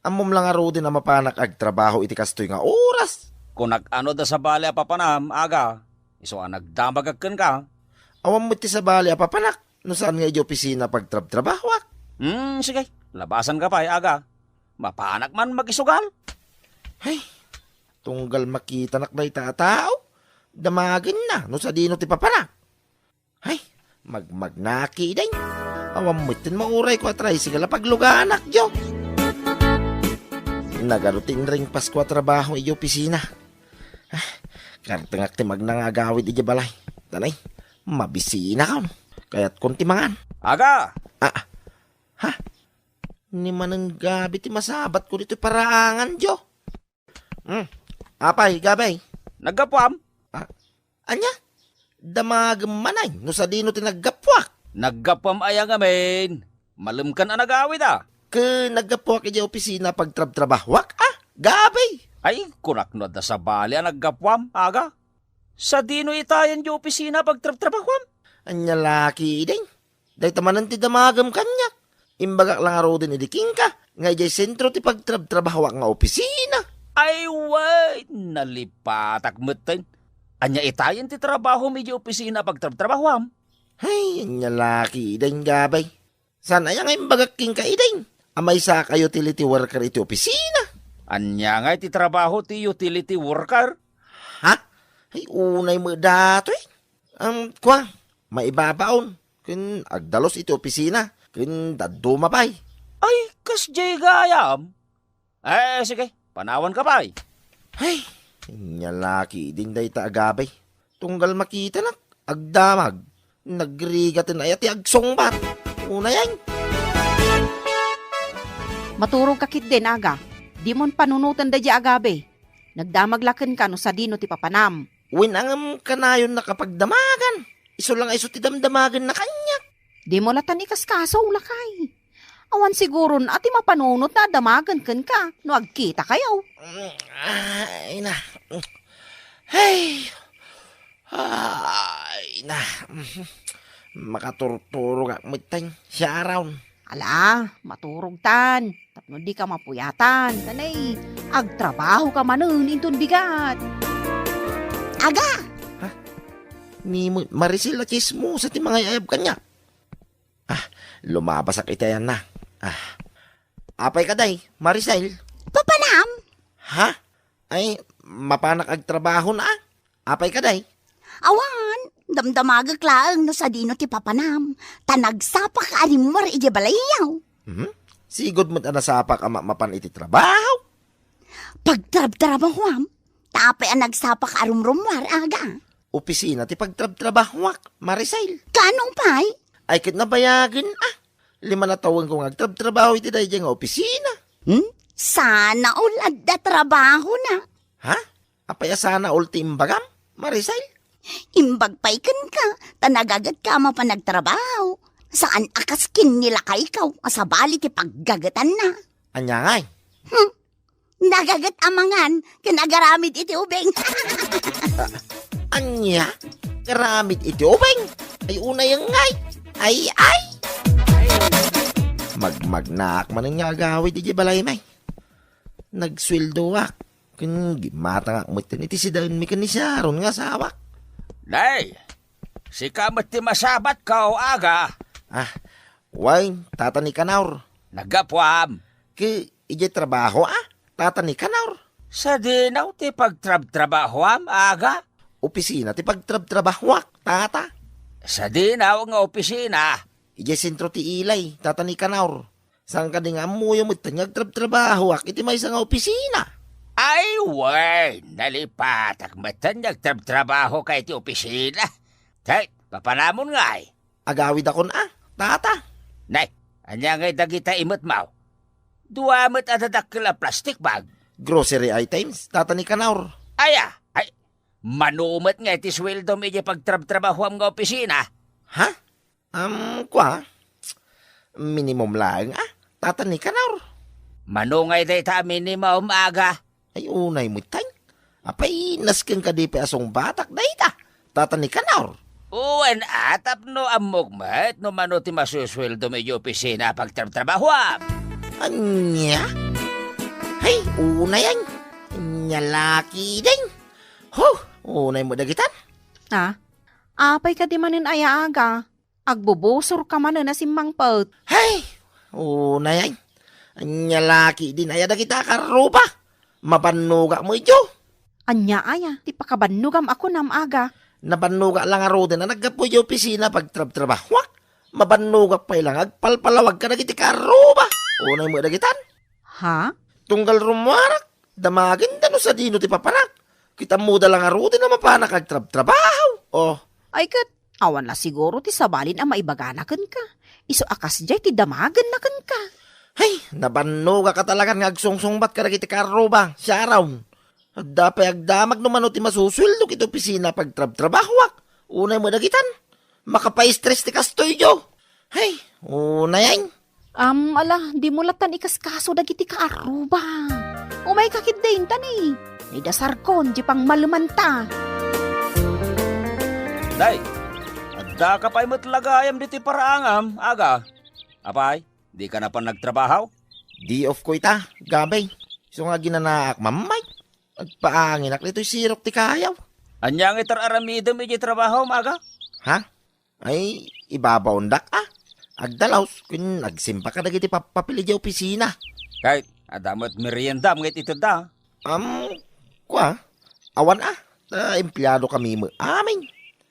Amom lang aro din na mapanak ag trabaho iti kastoy nga oras. Kung nag-ano da sa bali a papanam, aga. Iso ang nagdamagagkan ka. Awam mo ti sa bali papanak. No saan nga iti opisina pagtrabaho. Sige. Labasan ka pa, aga. Mapanak man mag-isugal. Ay, tunggal makita nak na itatao. Damagin na no sa dino ti papanak. Ay, magnaki din. Awam mo tin mauray ko atray sigala pagluganak jo. Nagarutin ring Pasko trabaho iti opisina. Kartengak ti magnangagawid iti balay. Tanay, mabisina ka. Kaya't konti mangan. Aga, Ni manang gabi ti masabat ko dito paraangan jo. Apay, gabay. nagkapam. Anya? Damagam manay, no sa dino tinaggapwak. Naggapam ayang amin. Malimkan ang nagawid Ke naggapwak iti opisina pagtrabtrabahwak, gabay. Ay, kunaknod na sa bali ang naggapwam, aga. Sa dino itayan di opisina pagtrabtrabahwam. Anya laki ideng. Day tamanan ti damagam kanyak. Imbagak lang aro din idiking ka. Nga ijay sentro ti pagtrabtrabahwak nga opisina. Ay, wait, nalipatak mutin. Anya itayan ti trabaho mi di opisina pagtrabtrabahwam. Ay, anya laki ideng gabay. Sana yang imbagak king ka ideng. Amay sa kayo utility worker iti opisina. Anya nga iti trabaho ti utility worker. Ha? Ay, unay mo dato eh. Kwa, maibabaon. Kun agdalos iti opisina. Kun daduma pa'y. Ay, kasjay gayam. Sige, panawan ka pa. Ay, nyalaki ding day ta agabay. Tunggal makita na, agdamag. Nagrigatin ay ati agsongbat. Una yan. Maturog kakit din, aga. Di mon panunutan da di agabe. Nagdamaglaken ka no sa dino ti papanam. Win ang kanayon na kapag damagan. Iso lang ay ti damdamagan na kanya. Di mo latan ikaskaso lakay. Awan siguro na ati mapanunot na damagan ken ka no agkita kayo. Ay na. Hey. Ay na. Makaturturo ka mitang siya around. Ala, maturog tan. Tapno di ka mapuyatan. Kanay, agtrabaho ka manun intun bigat. Aga, Ni Maricel na chismo sa ti mga ayab kanya. Lumabasak itayan na. Apay ka day, Maricel. papanam. Ha? Ay, mapanak agtrabaho na. Apay ka day. Awan, damdamagag laang no sa dino ti papanam. Tanagsapa ka arimor ije balayaw. Sigod mo't anasapak ama mapan iti trabaho. Pagtrab-trabahwam, tapay ang nagsapak arumrumwar aga. Opisina ti pagtrab-trabahwak, Maricel. Kanong pay? Ay kit nabayagin 5 na taon kong agtrab-trabaho iti day nga opisina. Sana ulad da trabaho na. Ha? Apaya sana ulti imbagam, Maricel? Imbag pay ken ka, tanagagat ka mapanagtrabaho. Saan akaskin nila ka ikaw, asabali ti paggagatan na. Anya ngay. Nagagat amangan, kinagaramid iti ubeng. Anya? Karamid iti ubeng. Ay una yung ngay. Ay. Magmagnak man nga agawid iti balay may. Nagsweldo wak. Kun gimata nga mutin iti sidain mi kanisyaron nga sawak. Nay, si kamat ti masabat ka o aga. Way, tatani kanaur. Nagapwam. Ki ije trabaho tatani kanaur. Sa dinaw ti pagtrab-trabahwam aga. Opisina ti pagtrab-trabahwak, tata. Sa dinaw nga opisina. Ije sentro ti ilay, tatani kanaur. Sang ka nga mo yung mutin trab-trabahwak, iti may nga opisina. Ay, way, nalipatak matan nagtrab-trabaho kay ti opisina. Tay, papanamon nga ay. Agawid ako tata. Nay, anya ngay dagita imot mau. Duamot adadakil a plastic bag. Grocery items, tatani kanaur. Ay, manumot nga iti sweldo medyo pagtrab-trabaho ang nga opisina. Ha? Kwa? Minimum lang, tatani kanaur. Manungay day ta minimum aga. Ay, unay mo tang. Apay, naskin ka di pa asong batak day ta. Tatani kanaur. Uwan atap no amugmat no mano ti masusweldo medyo opisina pagtrab-trabaho. Anya? Ay, unay yan. Nyalaki din. Unay mo dagitan. Apay ka di manin aga. Agbubusor ka manin na simmang pot. Ay, unay yan. Nyalaki din ay dagita karuba. Mapanuga mo ito. Anya ti pakabanugam ako nam aga. Napanuga lang aro din na nagkapoy yung opisina pagtrab-trabahwak. Mapanuga pa ilang agpalpalawag ka na kiti karuba. Unay mo dagitan. Ha? Tunggal rumarak. Damagin no sa dino ti papanak. Kita muda lang aro din na mapanak agtrab-trabaho. Ay kat, awan la siguro ti sabalin ang maibaganakan ka. Iso akas jay ti damagan na kan ka. Ay, napanuga ka talaga nga agsungsungbat ka na kiti karuba. Siya raw. Dapay agdamag no mano ti masusweldo kiti opisina pagtrab-trabahwak. Unay mo dagitan. Makapay-stress ti kastoy jo. Hey, unay yan. Ala, di mo latan ikaskaso dagiti kaaruba. Umay kakit din tani. May dasarkon, di pang malumanta. Day, adda ka pa'y matlagayam diti paraangam, aga. Apay, di ka na pa nagtrabaho? Di off ko ita, gabay. So nga ginanaak, mamay. Agpaangin ak nito'y sirok ti kayaw. Anyang itar-aramidam iti trabaho, maga? Ha? Ay, ibabaw ndak Agdalaws, kun nagsimpa ka dagiti papapili di opisina. Kahit adamot merienda ngit ito da. Kwa, awan empleyado kami mo. Amin.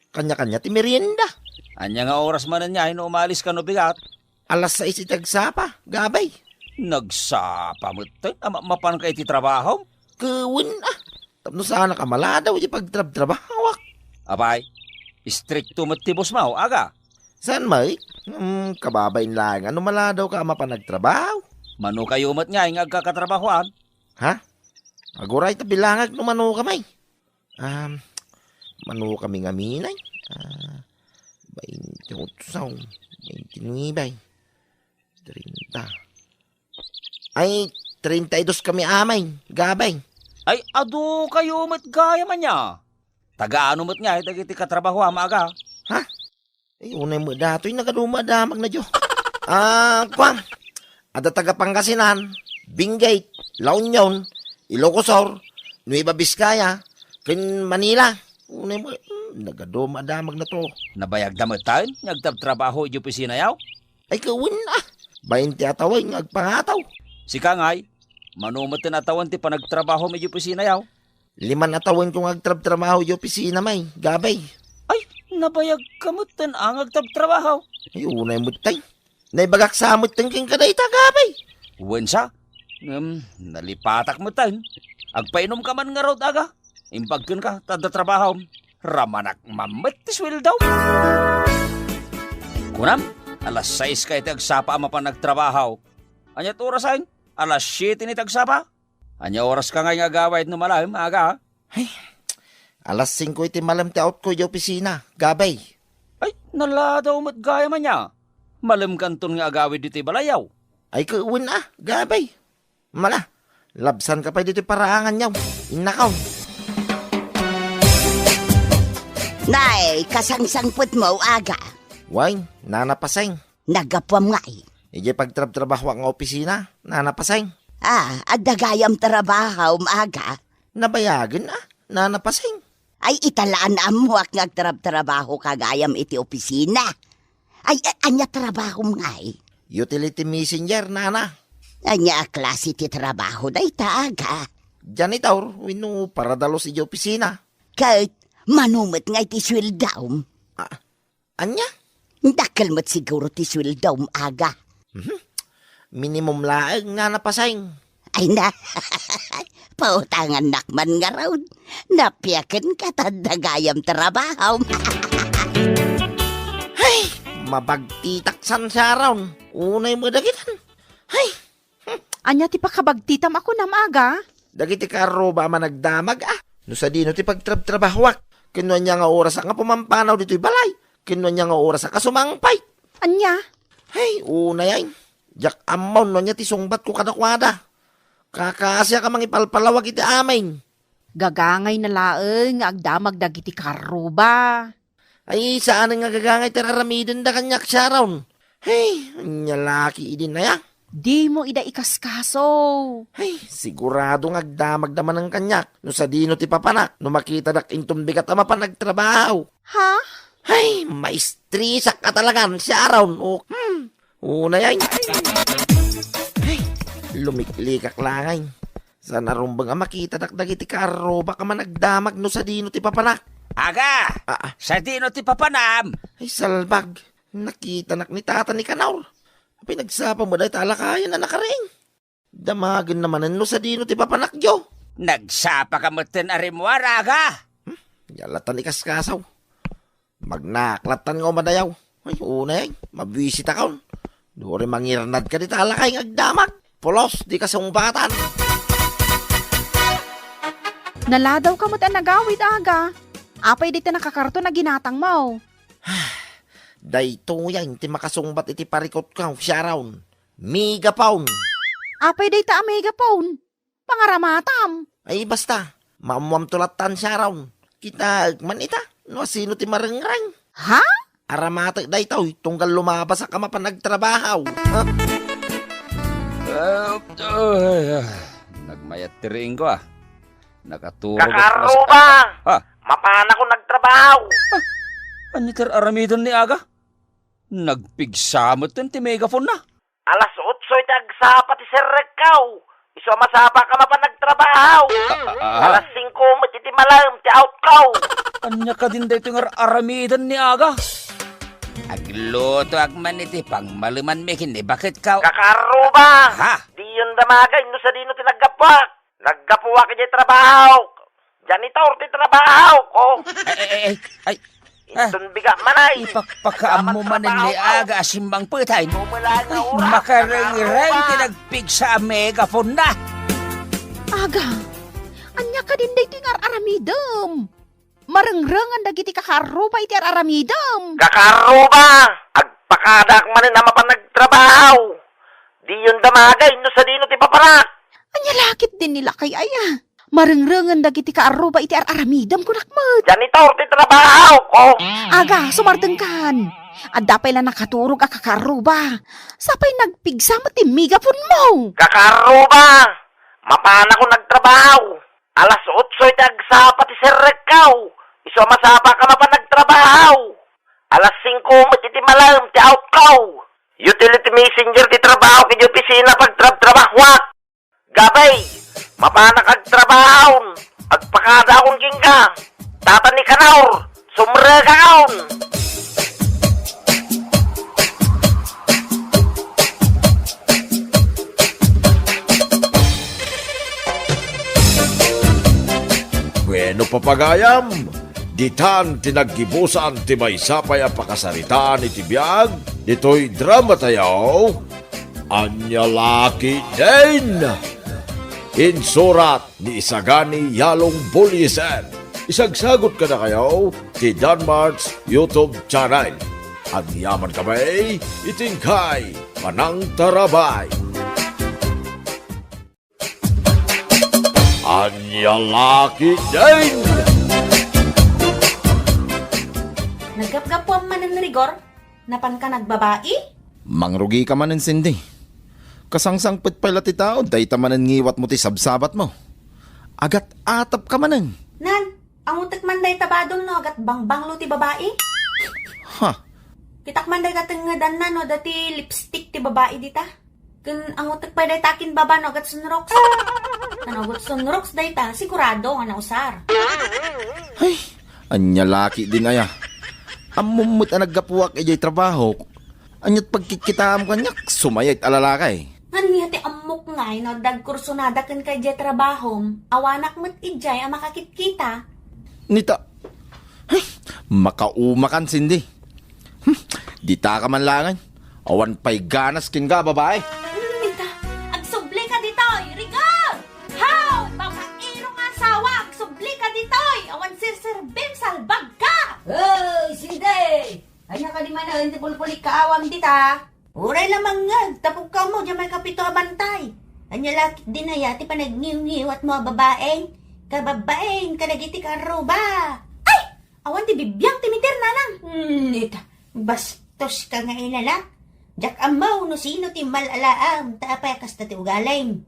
Kanya-kanya ti merienda. Anya nga oras man niya, umalis ka no bigat. Alas 6 itagsapa, gabay. Nagsapa mo ito, mapan ka iti trabaho. Kawin Tapno sana ka maladaw di pagtrab-trabawak. Apay, stricto mo tibos mo, aga. Saan may? Kababain lang. Ano maladaw ka mapanagtrabaho? Mano kayo mat nga, yung agkakatrabahoan. Ha? Aguray tabilangag no mano kamay. Mano kami ngaminay. 28, 29, 30. Ay, 32 kami amay. Gabay. Ay, ado kayo mat gaya man niya. Tagaano mat nga, iti katrabaho amaga. Ha? Ay, unay mo dato'y nagadumadamag na Diyo. Kwang. Ada taga Pangasinan, Benguet, La Union, Ilocosur, Nueva Vizcaya, kin Manila. Unay mo, nagadumadamag na to. Nabayag damatan, nagtabtrabaho iti opisina yaw. Ay, kawin 20 ataway ng agpangataw. Si Kangay, manumat tinatawan ti panagtrabaho medyo opisina yaw. 5 atawin kong agtrab-trabaho yung opisina may, gabay. Ay, nabayag kamutan ang agtabtrabaho. Ay, unay mo tay. Naibagak sa amot tangking kadayta, gabay. Wensa, nalipatak mo tan. Agpainom ka man nga raw aga. Impagkin ka, tada trabaho. Ramanak mamet ti sweldaw. Kunam, alas 6 ka iti agsapa ama pa nagtrabaho. Anyat orasan, alas 7 ni tagsapa. Anya oras ka nga yung agaway no malam, aga. Alas 5 iti malam ti out ko yung opisina, gabay. Ay, naladaw mat gaya man niya. Malam kanton nga agawid dito balayaw. Ay, kawin gabay. Mala, labsan ka pa dito paraangan niyaw. Inakaw. Nay, kasangsangput mo, aga. Wine, nanapaseng. Nagapwam nga eh. Ije pagtrab-trabaho ang opisina, nanapaseng. Adagayam trabaho, maaga. Nabayagan nanapaseng. Ay, italaan amuak ngagtrab-trabaho kagayam iti opisina. Ay, anya trabaho nga eh. Utility messenger, nana. Anya klase ti trabaho na itaaga. Janitor, wino para dalos ije opisina. Kahit manumot nga iti sweldaw. Anya? Dakal mo't siguro ti sweldaw aga. Minimum laeng nanapaseng. Ay na, pautangan nakman nga raw. Napiyakan ka tandagayam trabaho. Hay, mabagtitaksan siya raon. Unay mo dagitan. Hay, Anya ti pakabagtitam ako na maaga. dagiti karo ba managdamag No sa dino ti pagtrab-trabahwak. Kinuha niya nga oras nga pumampanaw dito'y balay. Kinuha niya nga oras nga kasumangpay. Anya? Hey, una yan. Jak amon no niya ti sungbat ko kadakwada. Kakasya ka mangipalpalawag iti amin. Gagangay na laeng nga agdamag dagiti karuba. Ay, saan nga gagangay tiraramidin da kanyak siya raon. Hey, nyalaki idin na yan. Di mo ida ikaskaso. Ay, sigurado nga agdamag naman ng kanyak. No sa dino ti papanak, no makita dak intumbigat ama pa nagtrabaho. Ha? Ay, maistrisak ka talagan siya raon. Una yan. Ay, lumiklikak langay. Sa narumbang makita dakdag iti karo, baka managdamag no sa dino ti papanak. Aga! Sa dino ti papanam! Ay, salbag. Nakita nak ni tata ni Kanaur. Pinagsapa mo dahil talakayan na nakaring. Damagan naman no sa dino ti papanak yo. Nagsapa ka mo arimwar, aga! Yalatan ikaskasaw. Magnaklatan nga madayaw. Ay, una yan. Mabisita ka. Doon mangirnad ka di talakay agdamag. Pulos, di ka sumbatan. Naladaw ka mo't nagawid aga. Apay dito nakakarto na ginatang mo. Dayto yan, ti makasungbat iti parikot ka, Sharon. Mega pound. Apay dito a megaphone. Pangaramatam. Ay basta, maamuam tulatan Sharon. Kita man ita, no sino ti marengrang. Ha? Aramata dayto, tunggal lumabas sa kama pa nagtrabaho. Ha? Nagmayat tiring ko Nakaturog Kakaruba! Ha? Mapana ko nagtrabaho. Anitar aramidon ni aga? Nagpigsamot ti megaphone na. Alas 8 iti agsapa ti serrekaw. Iso masapa ka pa nagtrabaho. Alas 5 iti malam ti outkaw. Anya ka din dito nga aramidan ni aga? Agluto agman iti pang maluman me kini bakit ka? Kakaruba! Ha? Di yun damagay, no sa dino ti naggapuak. Naggapuak iti trabaho. Janitor ti trabaho ko. Ay, Itun biga manay. Ipakpakaam mo man ni aga asimbang putay. Bumula nga oras. Makareng-reng tinagpig sa megaphone na. Aga, anya ka din dito nga aramidam. Marengrengan dagiti kakaruba iti aramidam. Kakaruba! Agpakadak manin na mapan nagtrabaho. Di yun damagay, no sa dino ti paparak. Anya lakit din nila kay aya. Marengrengan dagiti kaaruba iti aramidam kunakmat. Janitor ti trabaho ko. Aga, sumartengkan. Adda pala nakaturog a kakaruba. Sapay nagpigsamat ti megaphone mo. Kakaruba! Mapana ko nagtrabaho. Alas 8 iti agsapa ti serrekaw. Iso masapa ka pa nagtrabaho. Alas 5 iti malam ti outkaw. Utility messenger ti trabaho kiti opisina pagtrabahwak. Gabay, mapana kag trabaho. Agpakada akong kingka. Tata ni kanaur. Sumre kaon. Bueno papagayam, ditan tinaggibusan ti may sapay a pakasaritaan iti biyag, dito'y drama tayaw, Anya Laki din! Insurat ni Isagani Yalong Bulisan. Isagsagot ka na kayo ti Danmart's YouTube channel. Ang yaman kamay, itingkay, Manang Tarabay. Anya Laki din! Nagkapgapuan man ng rigor? Napan ka nagbabae? Mangrugi ka man Cindy. Kasangsangpit pala ti tao, day tamanan ngiwat mo ti sabsabat mo. Agat atap ka manan. Nan, ang utak man day tabadong no, agat bangbanglo ti babae? Ha? Kitak man day katengadan na no, dati lipstick ti babae dita. Kun ang utak pa day takin baba no, agat sunrox. Kanagot sunrox day ta, sigurado nga nausar. Ay, anya laki din aya. Amumut ang naggapuwak ijay trabaho. Anyat pagkikitaam kanyak, sumayat alalakay. Nga ti amok ngay no, dagkursunada kan kay jay trabahom. Awanak mo't ijay ang makakit-kita. Nita, ay, makaumakan Cindy. Dita ka man langan. Awan pa'y ganas kin ka, babae. Nita, agsubli ka ditoy, rigor! How! Babaero nga asawa, agsubli ka ditoy! Awan sir-sirbim, salbag ka! Hoy, Cindy! Anya ka di man na hindi pulpulik kaawam dita. Uray lamang nga, tapog ka mo, dyan may kapito abantay. Anya lakit din na yati pa nagniw-niwat mo babaeng. Kababaeng, kadagiti ka ruba. Ay! Awan ti bibiyang timiter na lang. Nita, bastos ka nga ilala. Jak amaw no sino ti malalaam, taapay kasta ti ugaling.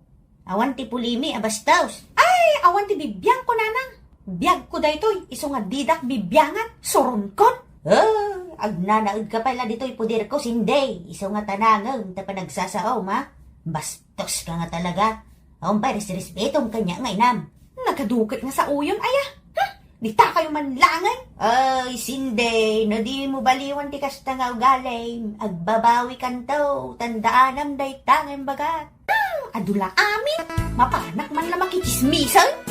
Awan ti pulimi abastos. Ay! Awan ti bibiyang ko nanang. Biyag ko daytoy, iso nga didak bibiyangan, soron kon. Oh, agnanaod ka pala dito'y pudir ko, Sinday. Iso nga tanangang, ta pa nagsasaom, ha? Bastos ka nga talaga. Aong pa, respetom kanya nga inam. Nagkadukit nga sa uyon, aya. Ha? Di ta kayo manlangan? Ay, Sinday, no di mo baliwan ti kasta nga ugaling. Agbabawi kanto, tandaanam day tangin bagat. Adula amin, mapanak man lang makichismisan.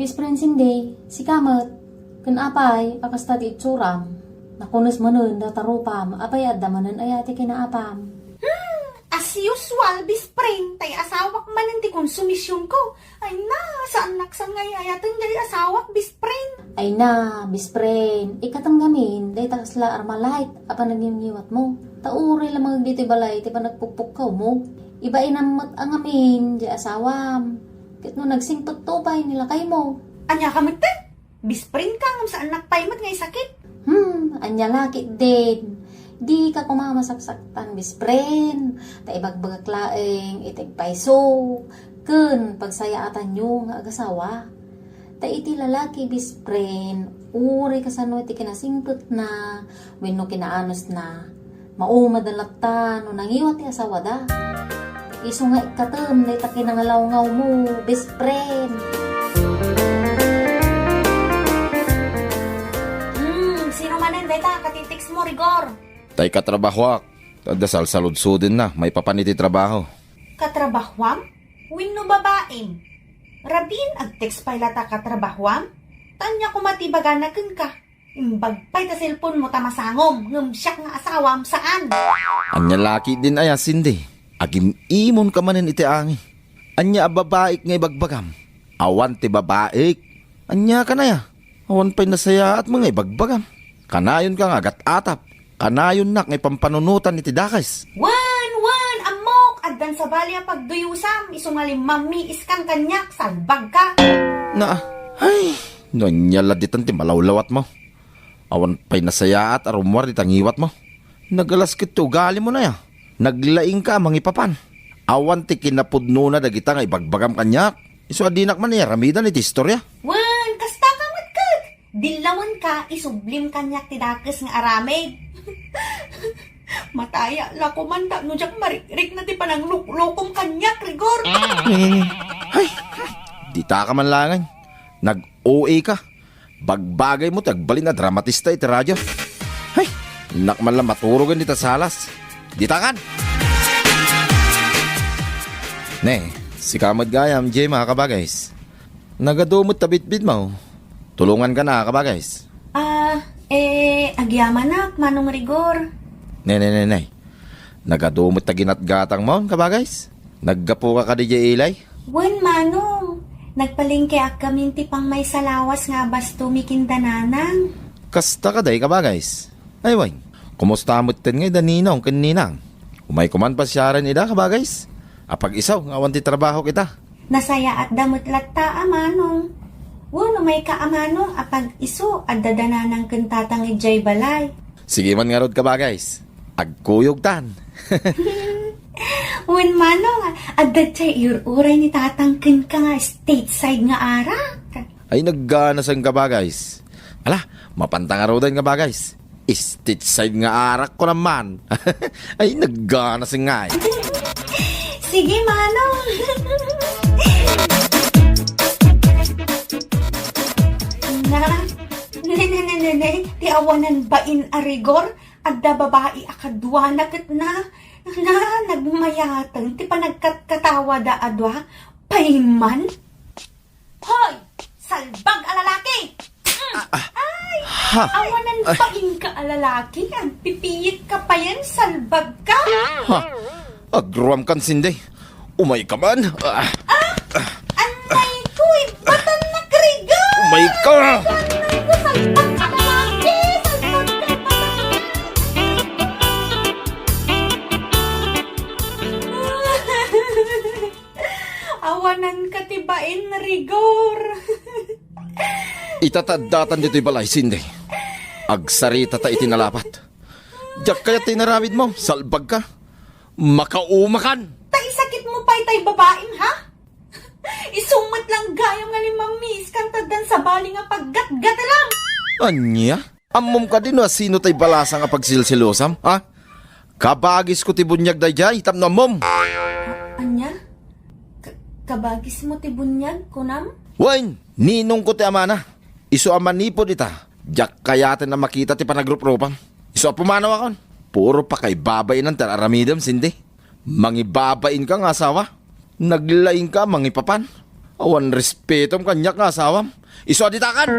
Bispren Cindy, si Kamat, kan apay, akas tati itsuram. Nakunas manon, datarupam, apay adda manon ayati kinaapam. As usual, bispring, tay asawak man hindi konsumisyon ko. Ay na, saan naksan ngay ayatan dari asawak, bispring. Ay na, bispren, ikatanggamin, day takasla armalait, apa nagningiwat mo. Tauri lamang dito balay, ti pa nagpukpuk mo. Iba inamot ang amin, di asawam. Kit no nagsingtot tubay nila kay mo. Anya ka magtan? Bispring ka, ngam saan nakpaymat ngay sakit. Anya lakit din. Di ka kumamasaktan, bispren. Ta ibagbagak laeng, itig paiso. Kun, pagsayaatan nyo nga agasawa. Ta iti lalaki, bispren. Uri kasano iti kinasingtot na. Wenno kinaanos na. Maumadalatan, no nangiwat ti asawa da. Iso nga ikatem, na itaki nangalaw-ngaw mo, bispren. Sino manan deta, katitiks mo, rigor. Tay katrabahwak. Tadasal sa ludsudin na, may papaniti trabaho. Katrabahwam? Win no babaeng. Rabin, ag-text pa ilata katrabahwam? Tanya ko matibaganakin ka. Imbag pa'y ta cellphone mo tamasangom. Ngumsyak nga asawam saan? Anya laki din aya, Cindy. Agim imon ka manin iti angi. Anya babaik ngay bagbagam. Awan ti babaik. Anya ka na ya. Awan pa'y nasaya at mga ibagbagam. Kanayon ka nga gat-atap. Kanayon nak ngay pampanunutan iti dakes. Wan, amok! Addan sa balya pagduyusam. Isungalim mami iskang kanyak. Salbag ka. Na, ay, nonyala ditan ti malawlawat mo. Awan pa'y nasaya at arumwar di tangiwat mo. Nagalas kito gali mo na ya. Naglaing ka mangipapan. Awan ti kinapudno na dagita nga ibagbagam kanyak. Iso adinak man niya ramidan iti istorya. Wan, kasta ka matkag. Dilawan ka, isublim kanyak ti dakes nga aramid. Mataya, lako man ta, no jak marik na ti panang lukom kanyak, rigor. Ay, di ta ka man langan. Nag-OA ka. Bagbagay mo, tagbalin na dramatista iti radyo. Ay, nakman lang maturugan dita salas. Ditakan! Ne, si Kamad Gayam, Jay mga kabagays. Nagadumot tabit-bit mo. Tulungan ka na kabagays. Agyaman na, manong rigor. Ne. Nagadumot ta ginatgatang mo kabagays. Naggapo ka di Jay Ilay. Wan, manong. Nagpalingke ak kami ti pang may salawas nga basto mikindananang. Kasta ka day kabagays. Ay way, kumusta mo't ten ngay daninong kaninang. Umay kuman pa siya rin ida kabagays. Apag isaw, ngawan ti trabaho kita. Nasaya at damot latta, manong. Wano may kaamanong apag iso at dadananang kentatang ijay balay. Sige man nga rod kabagays. Agkuyog tan. Wan manong, at datay iuray ni tatangkin ka nga stateside nga ara. Ay nagganasan kabagays. Ala, mapantang arodan kabagays. Stitch side nga arak ko naman. Ay nagganasan nga eh. Sige manong. Nanay, ti awanan bain a rigor, adda babae akadwa naket na nagmayatan, ti pa nagkatawa da adwa, payman? Hoy! Salbag alalaki! Awanan bain ka alalaki, ang pipiyit ka pa yan, salbag ka! Agruam kan Cindy. Umay ka man. Anay ko, ibatan na rigor! Umay ka! Awanan katibain na rigor. Itatadatan dito'y balay, Cindy. Agsarita ta itinalapat. Diyak kaya tinaramid mo, salbag ka. Makaumakan. Tay sakit mo pa itay babaeng, ha? Isumot lang gayam nga limang miss kantadan sa bali nga paggat-gat lang. Anya? Amom ka din o sino tay balasa nga pagsilsilosam, ha? Kabagis ko ti bunyag dayjay, itam na mom. Anya? Kabagis mo ti bunyag, kunam? Wain, ninong ko ti amana. Iso amanipod ita. Diyak kayatin na makita ti panagrup-rupam. Iso pumanaw akon. Puro pa kay babay ng tararamidam, Cindy. Mangibabain ka ng asawa. Naglaing ka, mangipapan. Awan respetom kanyak nga asawam. Iso aditakan.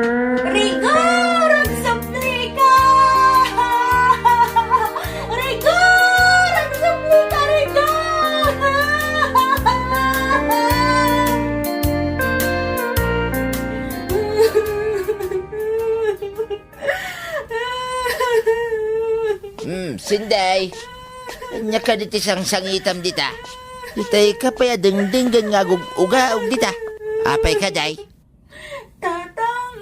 Rigor ang saplika! Rigor ang saplika, rigor! Sinday. Anya ka diti sang sangitam dita. Ditay ka pa ya dengdeng nga uga dita. Apay ka day? Tatang,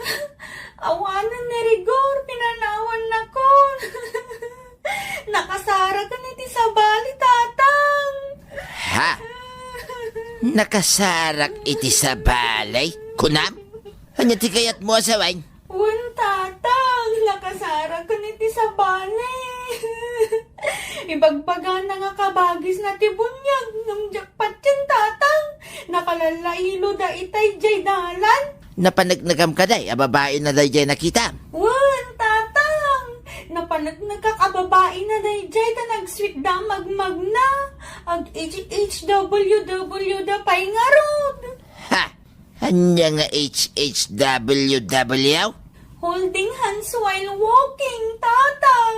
awanan ni Rigor, pinanawan na ko. Nakasara ka niti sa bali, tatang. Ha? Nakasarak iti sa balay? Kunam? Anya ti kayat mo asawain? Wan, tatang, nakasara ka niti sa bali. Ibagbaga na nga kabagis na tibunyag ng jakpat yan, tatang. Nakalalailo da itay jay dalan. Napanagnagam ka day, ababae na day jay nakita. Wan, tatang! Nagkakababae na dayjay ta nag-sweet da magmagna. Ag HHWW da pay nga rod. Ha? Anya nga HHWW? Holding hands while walking, tatang.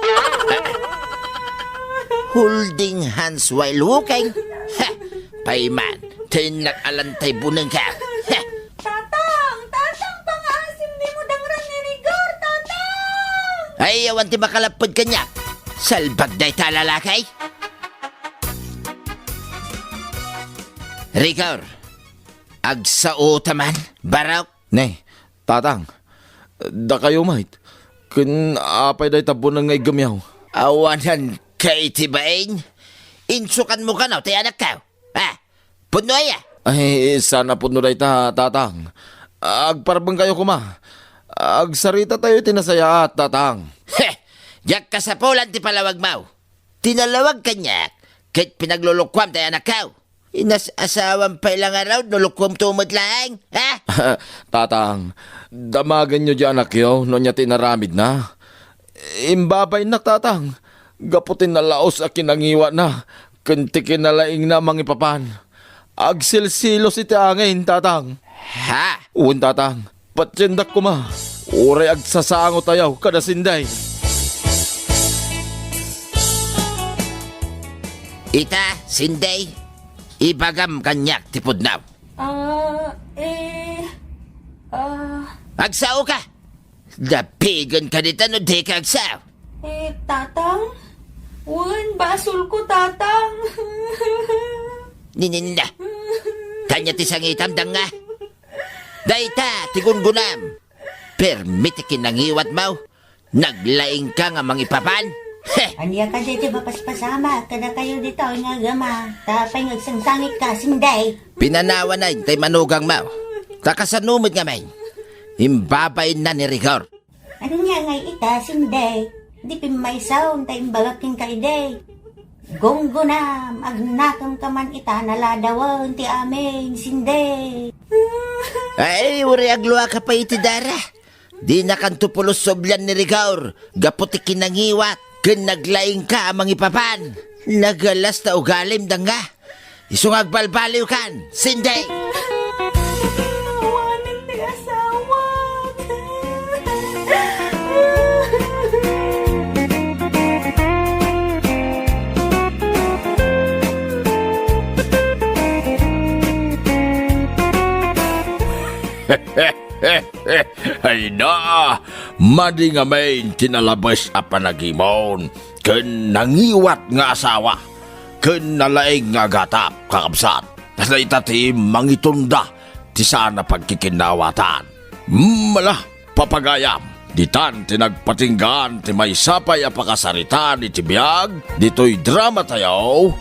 Holding hands while walking? Ha? Payman, tinag-alantay bunang ka. Ha? Tatang, pangasim di mo dangran ni Rigor, tatang. Ay, awan ti makalapod ka niya. Salbag day talalakay. Rigor, agsao taman, baraw. Nay, tatang. Da kayo mait. Kun apay day tabo ng ngay gamyaw. Awanan ka itibain. Insukan mo ka na, tayo anak ka. Ha? Punoy ah. Ay, sana po nuray tatang. Agparabang kayo kuma. Agsarita tayo tinasaya at tatang. Heh! Yak ka sa pulan ti palawag mau. Tinalawag ka niya. Kahit pinaglulukwam tayo anak ka. Inas asawang pa ilang araw, nulukwam tumot lang. Ha? Tatang, damagan nyo di anak yo, no niya tinaramid na. Imbabay na tatang. Gaputin na laos a kinangiwa na. Kuntikin na laing na mangipapan. Agsilsilos iti angin, tatang. Ha? Uwan, tatang. Patsindak ko ma. Uray agsasango tayaw, kada sinday. Ita, sinday, ibagam kanyak tipod na. Agsao ka! Dapigan ka dito no di ka agsao. Tatang? Wan, basol ko, tatang. Nininda. Kanya ti sangitam dang nga. Dayta, tigungunam. Permiti kinangiwat mau. Naglaing ka nga mangipapan. Heh! Anya ka dito mapaspasama, kada kayo dito nga gama. Tapay ngagsangsangit ka, sinday. Pinanawa na tay manugang mau. Takasanumod nga may. Imbabay na ni Rigor. Ano nga ngay ita, sinday? Di pimaysaw, tay imbagaking ka iday. Gonggo na, magnakam ka man ita, naladawan ti amin, sinday. Ay, uri agluwa ka pa iti dara. Di na kantupulos soblan ni Rigor. Gaputi kinangiwat. Kun naglaing ka amang ipapan. Nagalas ta ugalim dang nga. Isungag balbaliw kan, sinday. Awanan ti asawa. Ay na, madi nga may tinalabas a panagimon, ken nangiwat nga asawa, ken nalaing nga gatap kakabsat, tas na itati mangitunda, ti sana pagkikinawatan. Mala, papagayam, ditan tinagpatinggan ti may sapay a pakasaritan iti biyag, dito'y drama tayo,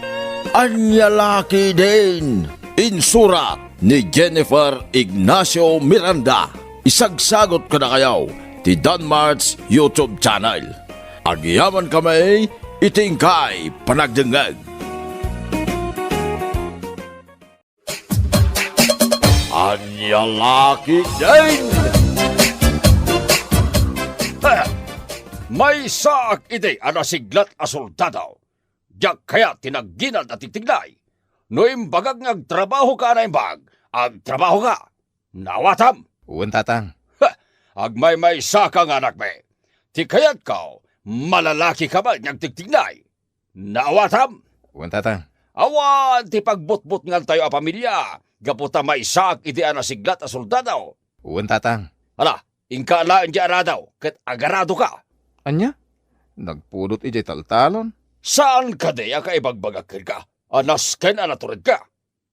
Anyalaki din, insurat ni Jennifer Ignacio Miranda. Isagsagot ko na kayo ti Danmart's YouTube channel. Agyaman kami, itingkay panagdengeg. Anyalaki din! May saak ide ana siglat a soldado. Diyak kaya tinagginad at tigtignay. No imbagag ngagtrabaho ka na imbag, agtrabaho ka. Nawatam! Uwan tatang. Agmay may sakang anak me. Ti kayat ka, malalaki ka ba niyang tigtignay? Nawatam! Uwan tatang. Awan ti pagbutbut ngal tayo a pamilya. Gaputa may sak iti anasiglat a soldado. Uwan tatang. Ala, ingkalaan di aradaw, kat agarado ka. Anya? Nagpudot ijay taltalon. Saan ka di ka ibagbagakil ka? Anas ken anaturid ka.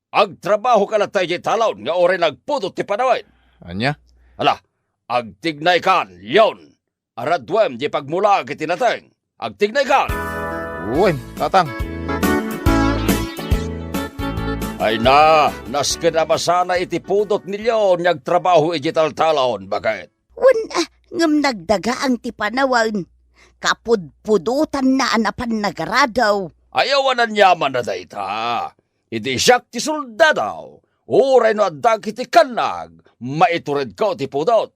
Agtrabaho ka na tayo di talon nga ore nagpudot ti panawin. Anya? Ala, agtignay kan, yon. Aradwem di pagmula kiti nateng. Agtignay kan. Uwan tatang. Ay na, nasken na masana iti pudot nilyon nagtrabaho iti taltalon. Bakit? Ngam nagdaga ang tipanawan. Kapudpudutan na anapan nagaradaw. Ayawanan yaman na dayta. Iti siyak ti soldadaw. Uray no adag iti kanag. Maiturid ko ti pudot.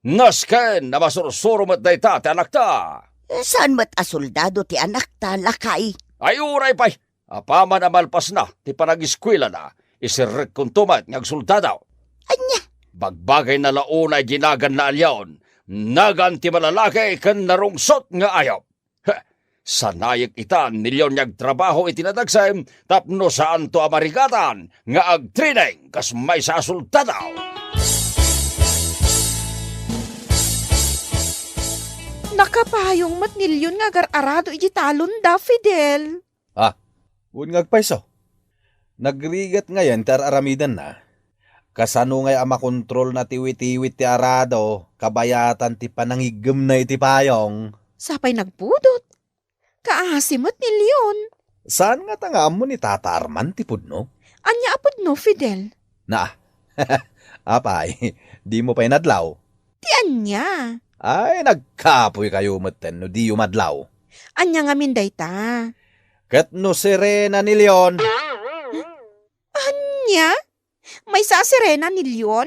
Nasken na masursuro mat dayta ti anak ta. Saan mat asoldado ti anak ta lakay? Ay uray pa'y. Apaman amalpas na ti panag-eskwela na. Isirrik kong tumat ngag soldadaw. Anya? Bagbagay na launay ginagan na alyaon. Nagan ti malalaki kan narungsot nga ayaw. Sanayag itan nilyon niyag trabaho itinadagsem tapno saan to amarigatan nga agtrineng kas may sa soldadaw. Nakapayong matnilyon nga gar-arado iti talon da, Fidel. Uwan ngagpaiso. Nagrigat ngayon tar aramidan na. Kasano ngay makontrol na tiwit-tiwit ti arado, kabayatan ti panangigem na iti payong. Sapay nagpudot. Kaasimot nilyon. Saan nga tanga mo ni Tata Arman ti pudno? Anya apod no, Fidel? Na, apay, di mo pa'y nadlaw. Ti anya. Ay, nagkapoy kayo maten no di umadlaw. Anya nga minday ta. Kat no sirena ni Leon. Anya? May sa sirena ni Leon?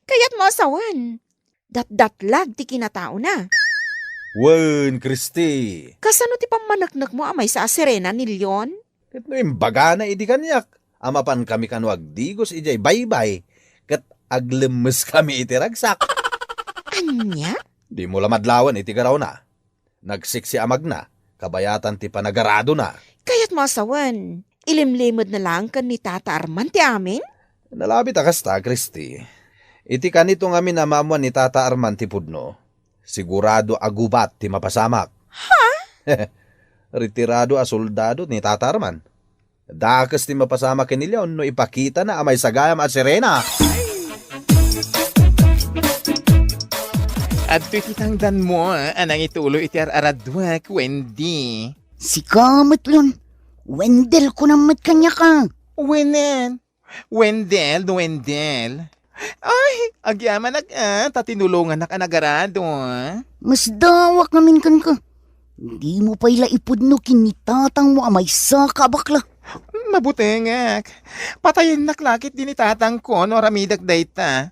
Kaya't masawan. Dat-datlag ti kinatao na. Wen, Christy. Kasano ti pamanaknak mo amay sa sirena ni Leon? Kat no imbaga na idi kanyak. Amapan kami kanwag digos ijay baybay. Kat aglemes kami iti ragsak. Anya? Di mo lamadlawan iti garaw na. Nagsiksi amag na. Kabayatan ti panagarado na. Kaya't masawan. Ilimlimod na lang kan ni Tata Arman ti amin? Nalabit akasta, Christy. Iti kanito nga minamamuan ni Tata Arman ti pudno. Sigurado agubat ti mapasamak. Ha? Retirado a soldado ni Tata Arman. Dakas ti mapasamak ni Leon no ipakita na amay sagayam at sirena. At titangdan mo, anang itulo iti aradwak, Wendy. Si kamat lon. Wendel ko namat kanya ka. Wendel. Ay, agyaman tatinulungan na ka nagarado. Mas dawak namin kan ka. Hindi mo pa ila ipudno kinitatang mo amay sa kabakla. Mabuti nga. Patayin naklakit din ni tatang ko no ramidag dayta.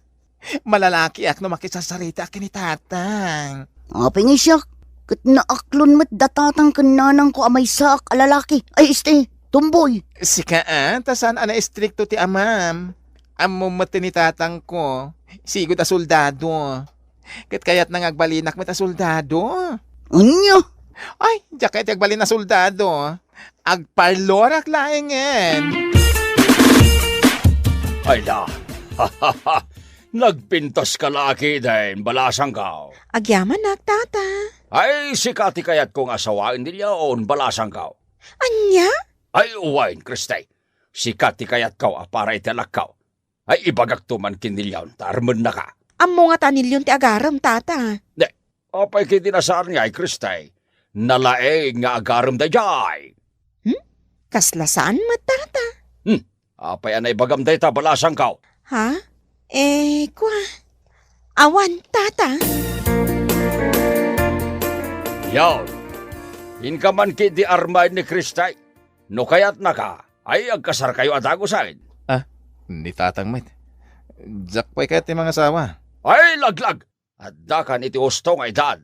Malalaki ak no makisasarita ak ni tatang. Apay nga siya. Kat naaklon mat datatang kananang ko amay sa alalaki. Ay tumboy. Sika tasan ana estrikto ti amam. Amo mati ni tatang ko. Sigod a soldado. Kat kayat nangagbalinak mat a soldado. Anya? Ay, jaket agbalin na soldado. Agparlorak laengen. Ay na. Nagpintas ka laki din, balasang ka. Agyaman na, Tata. Ay, sikati kayat kong asawain nilyon, balasang ka. Anya? Ay, uwain, Kristay. Sikati kayat ka, para italak ka. Ay, ibagak tuman kinilyon, tarman na ka. Amo nga tanilyon ti agaram, Tata. Ne, apay kitinasar niya, Kristay. Nalaeng nga agaram da jay. Kaslasaan mo, Tata? Apay anay bagam day ta, balasang ka. Ha? Kwa. Awan, Tata. Yaw, inkaman ki di armay ni Kristay. No kayat na ka, ay agkasar kayo adagusain. Ni tatang met. Jakpay kayo ti mga asawa. Ay, laglag! At dakan iti husto nga edad.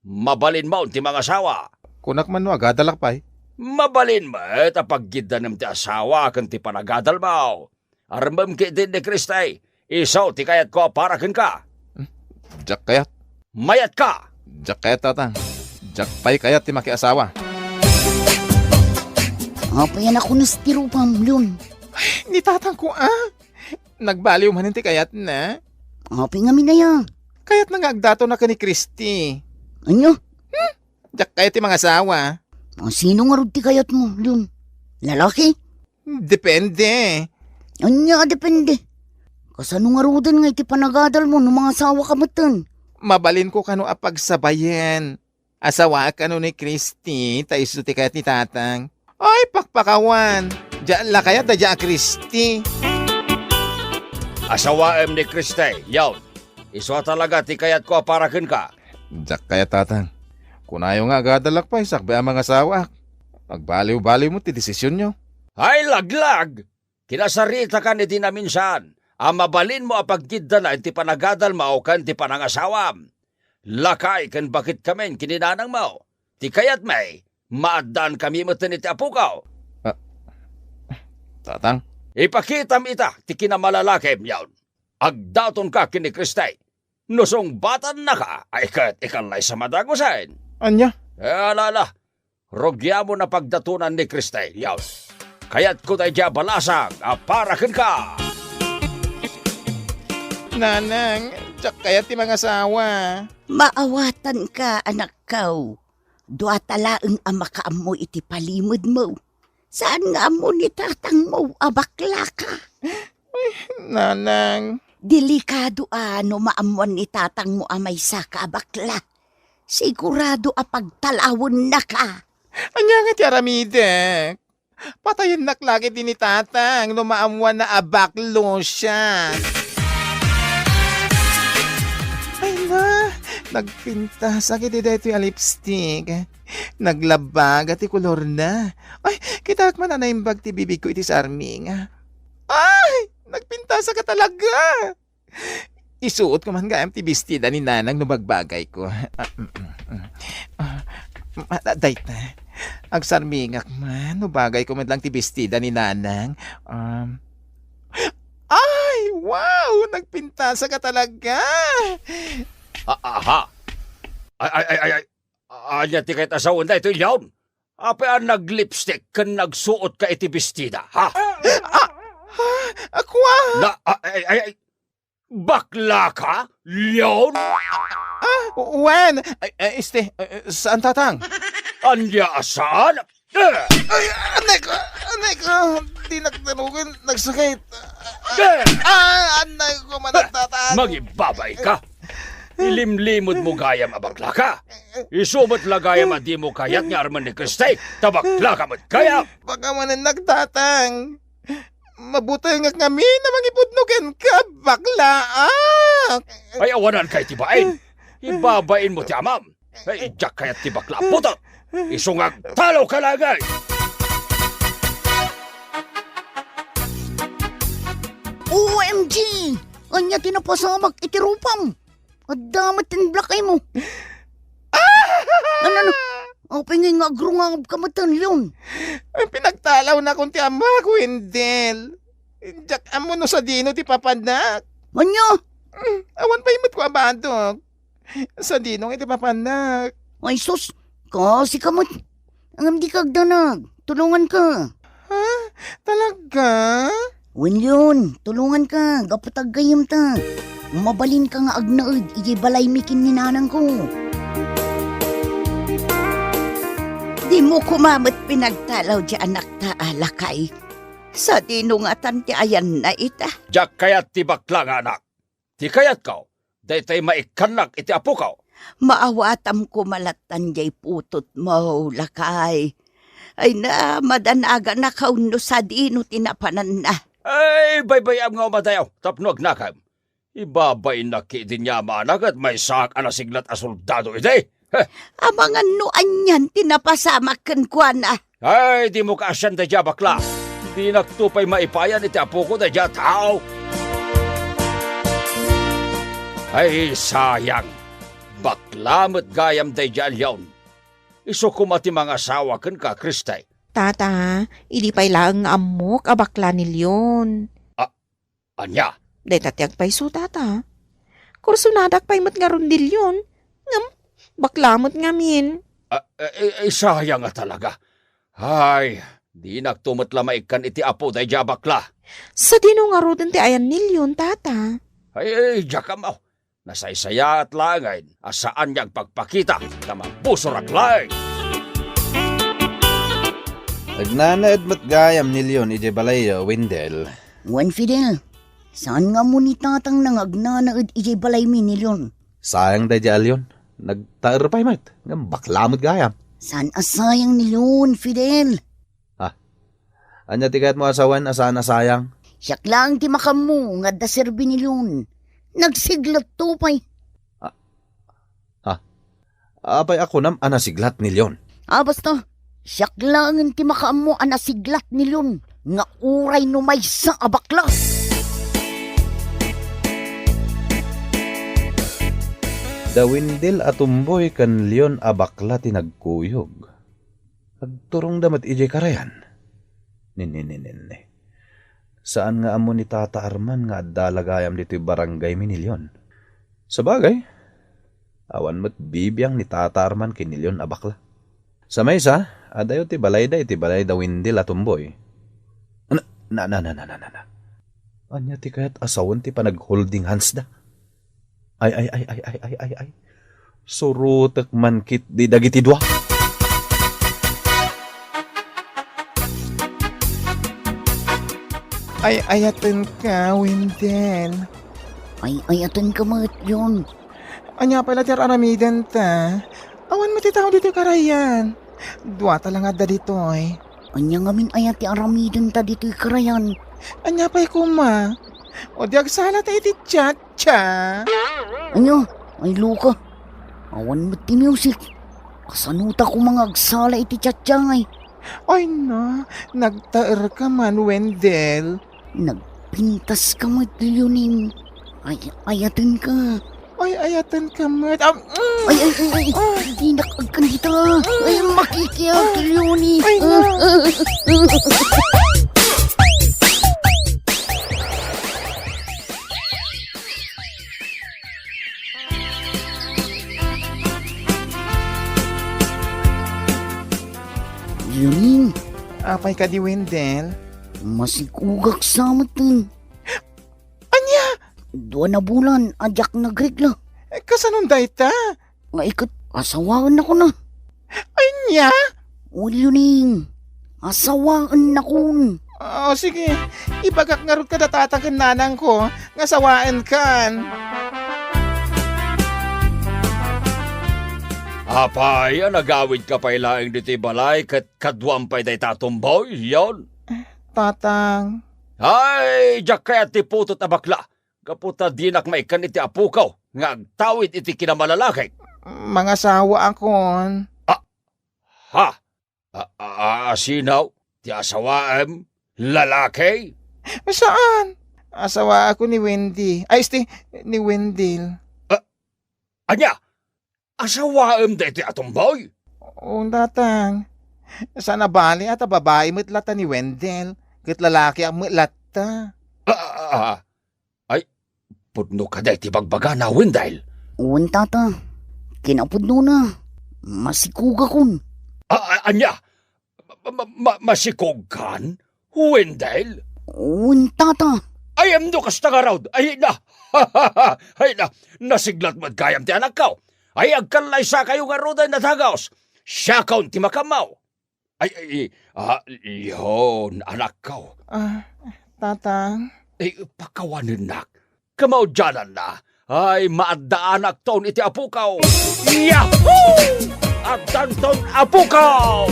Mabalin mo ti mga asawa. Kunak man no agadalak pay. Mabalin mo, tapag gidanem ti asawa kan ti panagadal mo. Armam ki din ni Kristay, Isaw ti kayat ko aparakan ka. Jak kayat. Mayat ka. Jak kayat tatang. Jak pay kayat ti makiasawa. Apayan ako na stirupam, Lun. Ni tatang ko Nagbaliw man ti kayat na. Apay nga minaya. Kayat nangagdato na ka ni Christy. Ano? Jak kayat ti mga asawa. Sino nga rod ti kayat mo, Lun? Lalaki? Depende. Anya, depende. Kasano nga rodan nga iti panagadal mo ng mga asawa ka matan? Mabalin ko kano apagsabayan. Asawa kano ni Christy, taiso ti kayat ni tatang. Ay, pakpakawan. Diyan la kayat da diyan Christy. Asawaem ni Kristay, yawn. Iswa talaga ti kayat ko aparakan ka. Jak kayat tatang. Kunayo nga agadalak pa isakbe ang mga asawa. Pagbaliw-baliw mo ti desisyon nyo. Ay, laglag! Kinasarita ka ni dinaminsan. Ang mabalin mo apagkidda na ti panagadal mo kan ti panangasawam. Lakay kan bakit kami kininanang mo. Ti kayat may, maaddan kami mo ti apukaw. Tatang? Ipakitam ita ti kinamalalaki yawn. Agdaton ka kini Kristay. Nusong batan na ka, ay kat ikalay sa madagusain. Anya? Alala, rogya mo na pagdatunan ni Kristay yawn. Kayat ko tayo dya balasang, aparakan ka. Nanang, jak kayat ti mga asawa. Maawatan ka, anak kaw. Dua talaang ama ka mo iti palimod mo. Saan nga mo ni tatang mo abakla ka? Nanang. Delikado ano maamuan ni tatang mo amay sa kaabakla. Sigurado apagtalawon na ka. Anya nga ti aramidek. Patayin naklaki din ni tatang no maamuan na abaklo siya. Ay na, nagpinta sakit ito yung lipstick. Naglabag at ikulor na. Ay, kita man na naimbag ti bibig ko iti sa arming. Ay, nagpinta sa ka talaga. Isuot ko man gayam ti bestida ni nanang no magbagay ko. Dahit na. Agsarmingak man, no bagay ko man lang ti bestida ni nanang. Ay, wow! Nagpintasa ka talaga! Aha! Ay! Anya ti kahit asawan na ito yawn. Apa ang nag-lipstick kan nagsuot ka iti bestida, ha? Akwa! Ay! Bakla ka? Yawn? Wen! Saan tatang? Anya asan? Anay ko! Di nagtanugin, nagsakit. Anay ko man tatang. Magibabay ka. Ilimlimod mo gayam abakla ka. Isumot lagayam adi mo kayat nga arman ni Kristay. Tabakla ka mo't kaya. Baka man nagtatang. Mabuti nga kami na mangipudnugan ka, bakla. Ay awanan kay tibain. Ibabain mo ti amam. Ay jak kayat ti bakla putot. Isungag talo ka lagay. OMG! Anya tinapasamak itirupam. Adamat tin blakay mo. Ano? Pingin nga agrungangab kamatan yun. Ay, pinagtalaw na kung ti ama ko, Wendel. Jak amo no sa dino ti papanak. Anya? Awan pa imot ko abadok. Sa dinong iti papanak. Ay sus, kasi kamot. Ang di kagdanag. Tulungan ka. Ha? Talaga? Wen yun, tulungan ka. Gapatag gayam ta. Mabalin ka nga agnaid. Iji balay mikin ni nanang ko. Di mo kumamot pinagtalaw di anak ta alakay. Sa dinungatan ti ayan na ita. Jak kayat ti bakla nga anak. Ti kayat kaw. Daytay maikanak iti apo kaw. Maawatam ko malatan jay putot mo, lakay. Ay na, madanaga na kauno sa dino tinapanan na. Ay, baybayam nga umadayaw. Tapnog nakam. Ibabay na ki din niya maanag at may sak anasiglat a soldado iti. Amangan noan yan, tinapasamakan ko na. Ay, di mo kaasyan da dya bakla. Di naktupay maipayan iti apo ko da dya tao. Ay, sayang. Baklamot gayam da dya alyawn. Iso kumati mga asawa kan ka, Kristay. Tata, hindi pa ilang amok abakla ni Leon. Anya, Day tatyag paiso tata. Kursunadak pay mat nga rondilyon. Ngam, baklamot ngamin. Sayang nga talaga. Ay, di nagtumot lamaikan iti apo day jabakla. Sa dino nga roden ti ayan nilyon tata. Ay, jakamaw. Nasaysaya at langay. Asaan niyang pagpakita na mapusurak lang. Nagnanaad mat gayam nilyon ije balay Wendell. Wan Fidel, saan nga mo ni tatang nang agnanaad ijay balay mi nilyon? Sayang da alyon. Nagtaer pa mat. Ngam baklamot gayam. Saan asayang nilyon, Fidel? Anya ti kahit mo asawan asaan asayang. Siyak lang ti makamu nga da serbi nilyon. Nagsiglat to pay. Apay ako nam anasiglat nilyon. Basta, siyak lang ti makamu anasiglat nilyon. Nga uray numay sa abakla. Da Wendell atumboy kan Leon abakla tinagkuyog. Nagturong damat ije karayan. Ninninninninne. Saan nga amo ni Tata Arman nga adalagayam dito'y barangay Minilyon? Sabagay, awan mo't bibiyang ni Tata Arman kini Leon abakla. Sa maysa, adayo ti balay da Wendell atumboy. Na. Anya ti kayat asawan ti panag-holding hands da. Ay. Surutek man kit di dagiti dua. Ay, ayatan ka, Wendell. Ay, ayatan ka mat yun. Anya pala ti aramidan ta. Awan matitaw dito karayan. Dua talaga da dito eh. Anya ngamin ayat ti aramidan ta dito'y karayan. Anya pa'y kuma. O di agsala ta iti tsa-tsa. Anyo, ay luka. Awan mo ti music. Kasanuta ko mga agsala iti tsatsangay. Ay na, nagtaer ka man, Wendell. Nagpintas ka mat Leoning. Ay, ayatan ka. Ay, ayatan ka mat. Ay. Di nakagkan kita. Ay, makikiyag Leoning. Ay na. Leoning, Apay ka di, Wendell. masikugak sa matin. Anya? Dua na bulan, adyak nagregla. Kasanon day ta? Nga ikat, asawaan ako na. Anya? O Leoning, asawaan ako. O sige, ibagak nga rin ka datatagan nanang ko. Nga sawaan kan. Apay, nagawid ka pa ilaing dito'y balay kat kadwam pa'y day tatumboy, yon. Tatang. Ay, jak kaya ti putot na bakla. Kaputa dinak maikan iti apukaw. Nga tawid iti kinamalalakay. Mga sawa akon. Ha? Sinaw? Ti asawaem? Lalaki? Saan? Asawa ako ni Wendy. Ay, ni Wendell. Anya? Asawaem da iti atumboy? Oo, tatang. Sana bali at babae matlata ni Wendell. Kat lalaki ang matlata. Ay, pudno ka da iti bagbaga na Wendell. Uwan tata, kinapudno na. Masikuga kun. Anya? Masikog kan? Wendell? Uwan tata. Ay, amdo kasta nga raw. Ay na. Ay na. Nasiglat mo't kayam ti anak ka. Ay, agkalay sa kayo nga roday na tagaos. Siya kaun ti makamaw. Ay, yun, anak ko. Tatang. Ay, pakawanin nak. Kamaw dyanan na. Ay, maadaanak taon iti apukaw. Yahoo! At taon apukaw!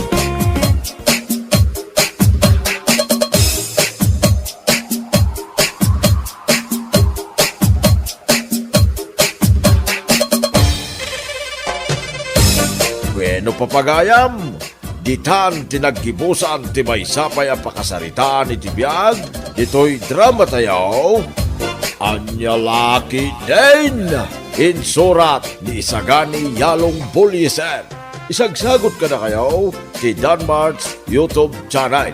Bueno papagayam, ditan tinaggibusan ti maysapay ang pakasaritaan iti biyag, ito'y drama tayaw, Anya Laki din, insurat ni Isagani Yalong Buliser. Isagsagot ka na kayo ti Danmar's YouTube channel.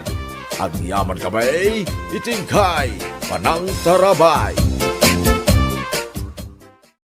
Ang yaman kamay, itingkay, panang tarabay.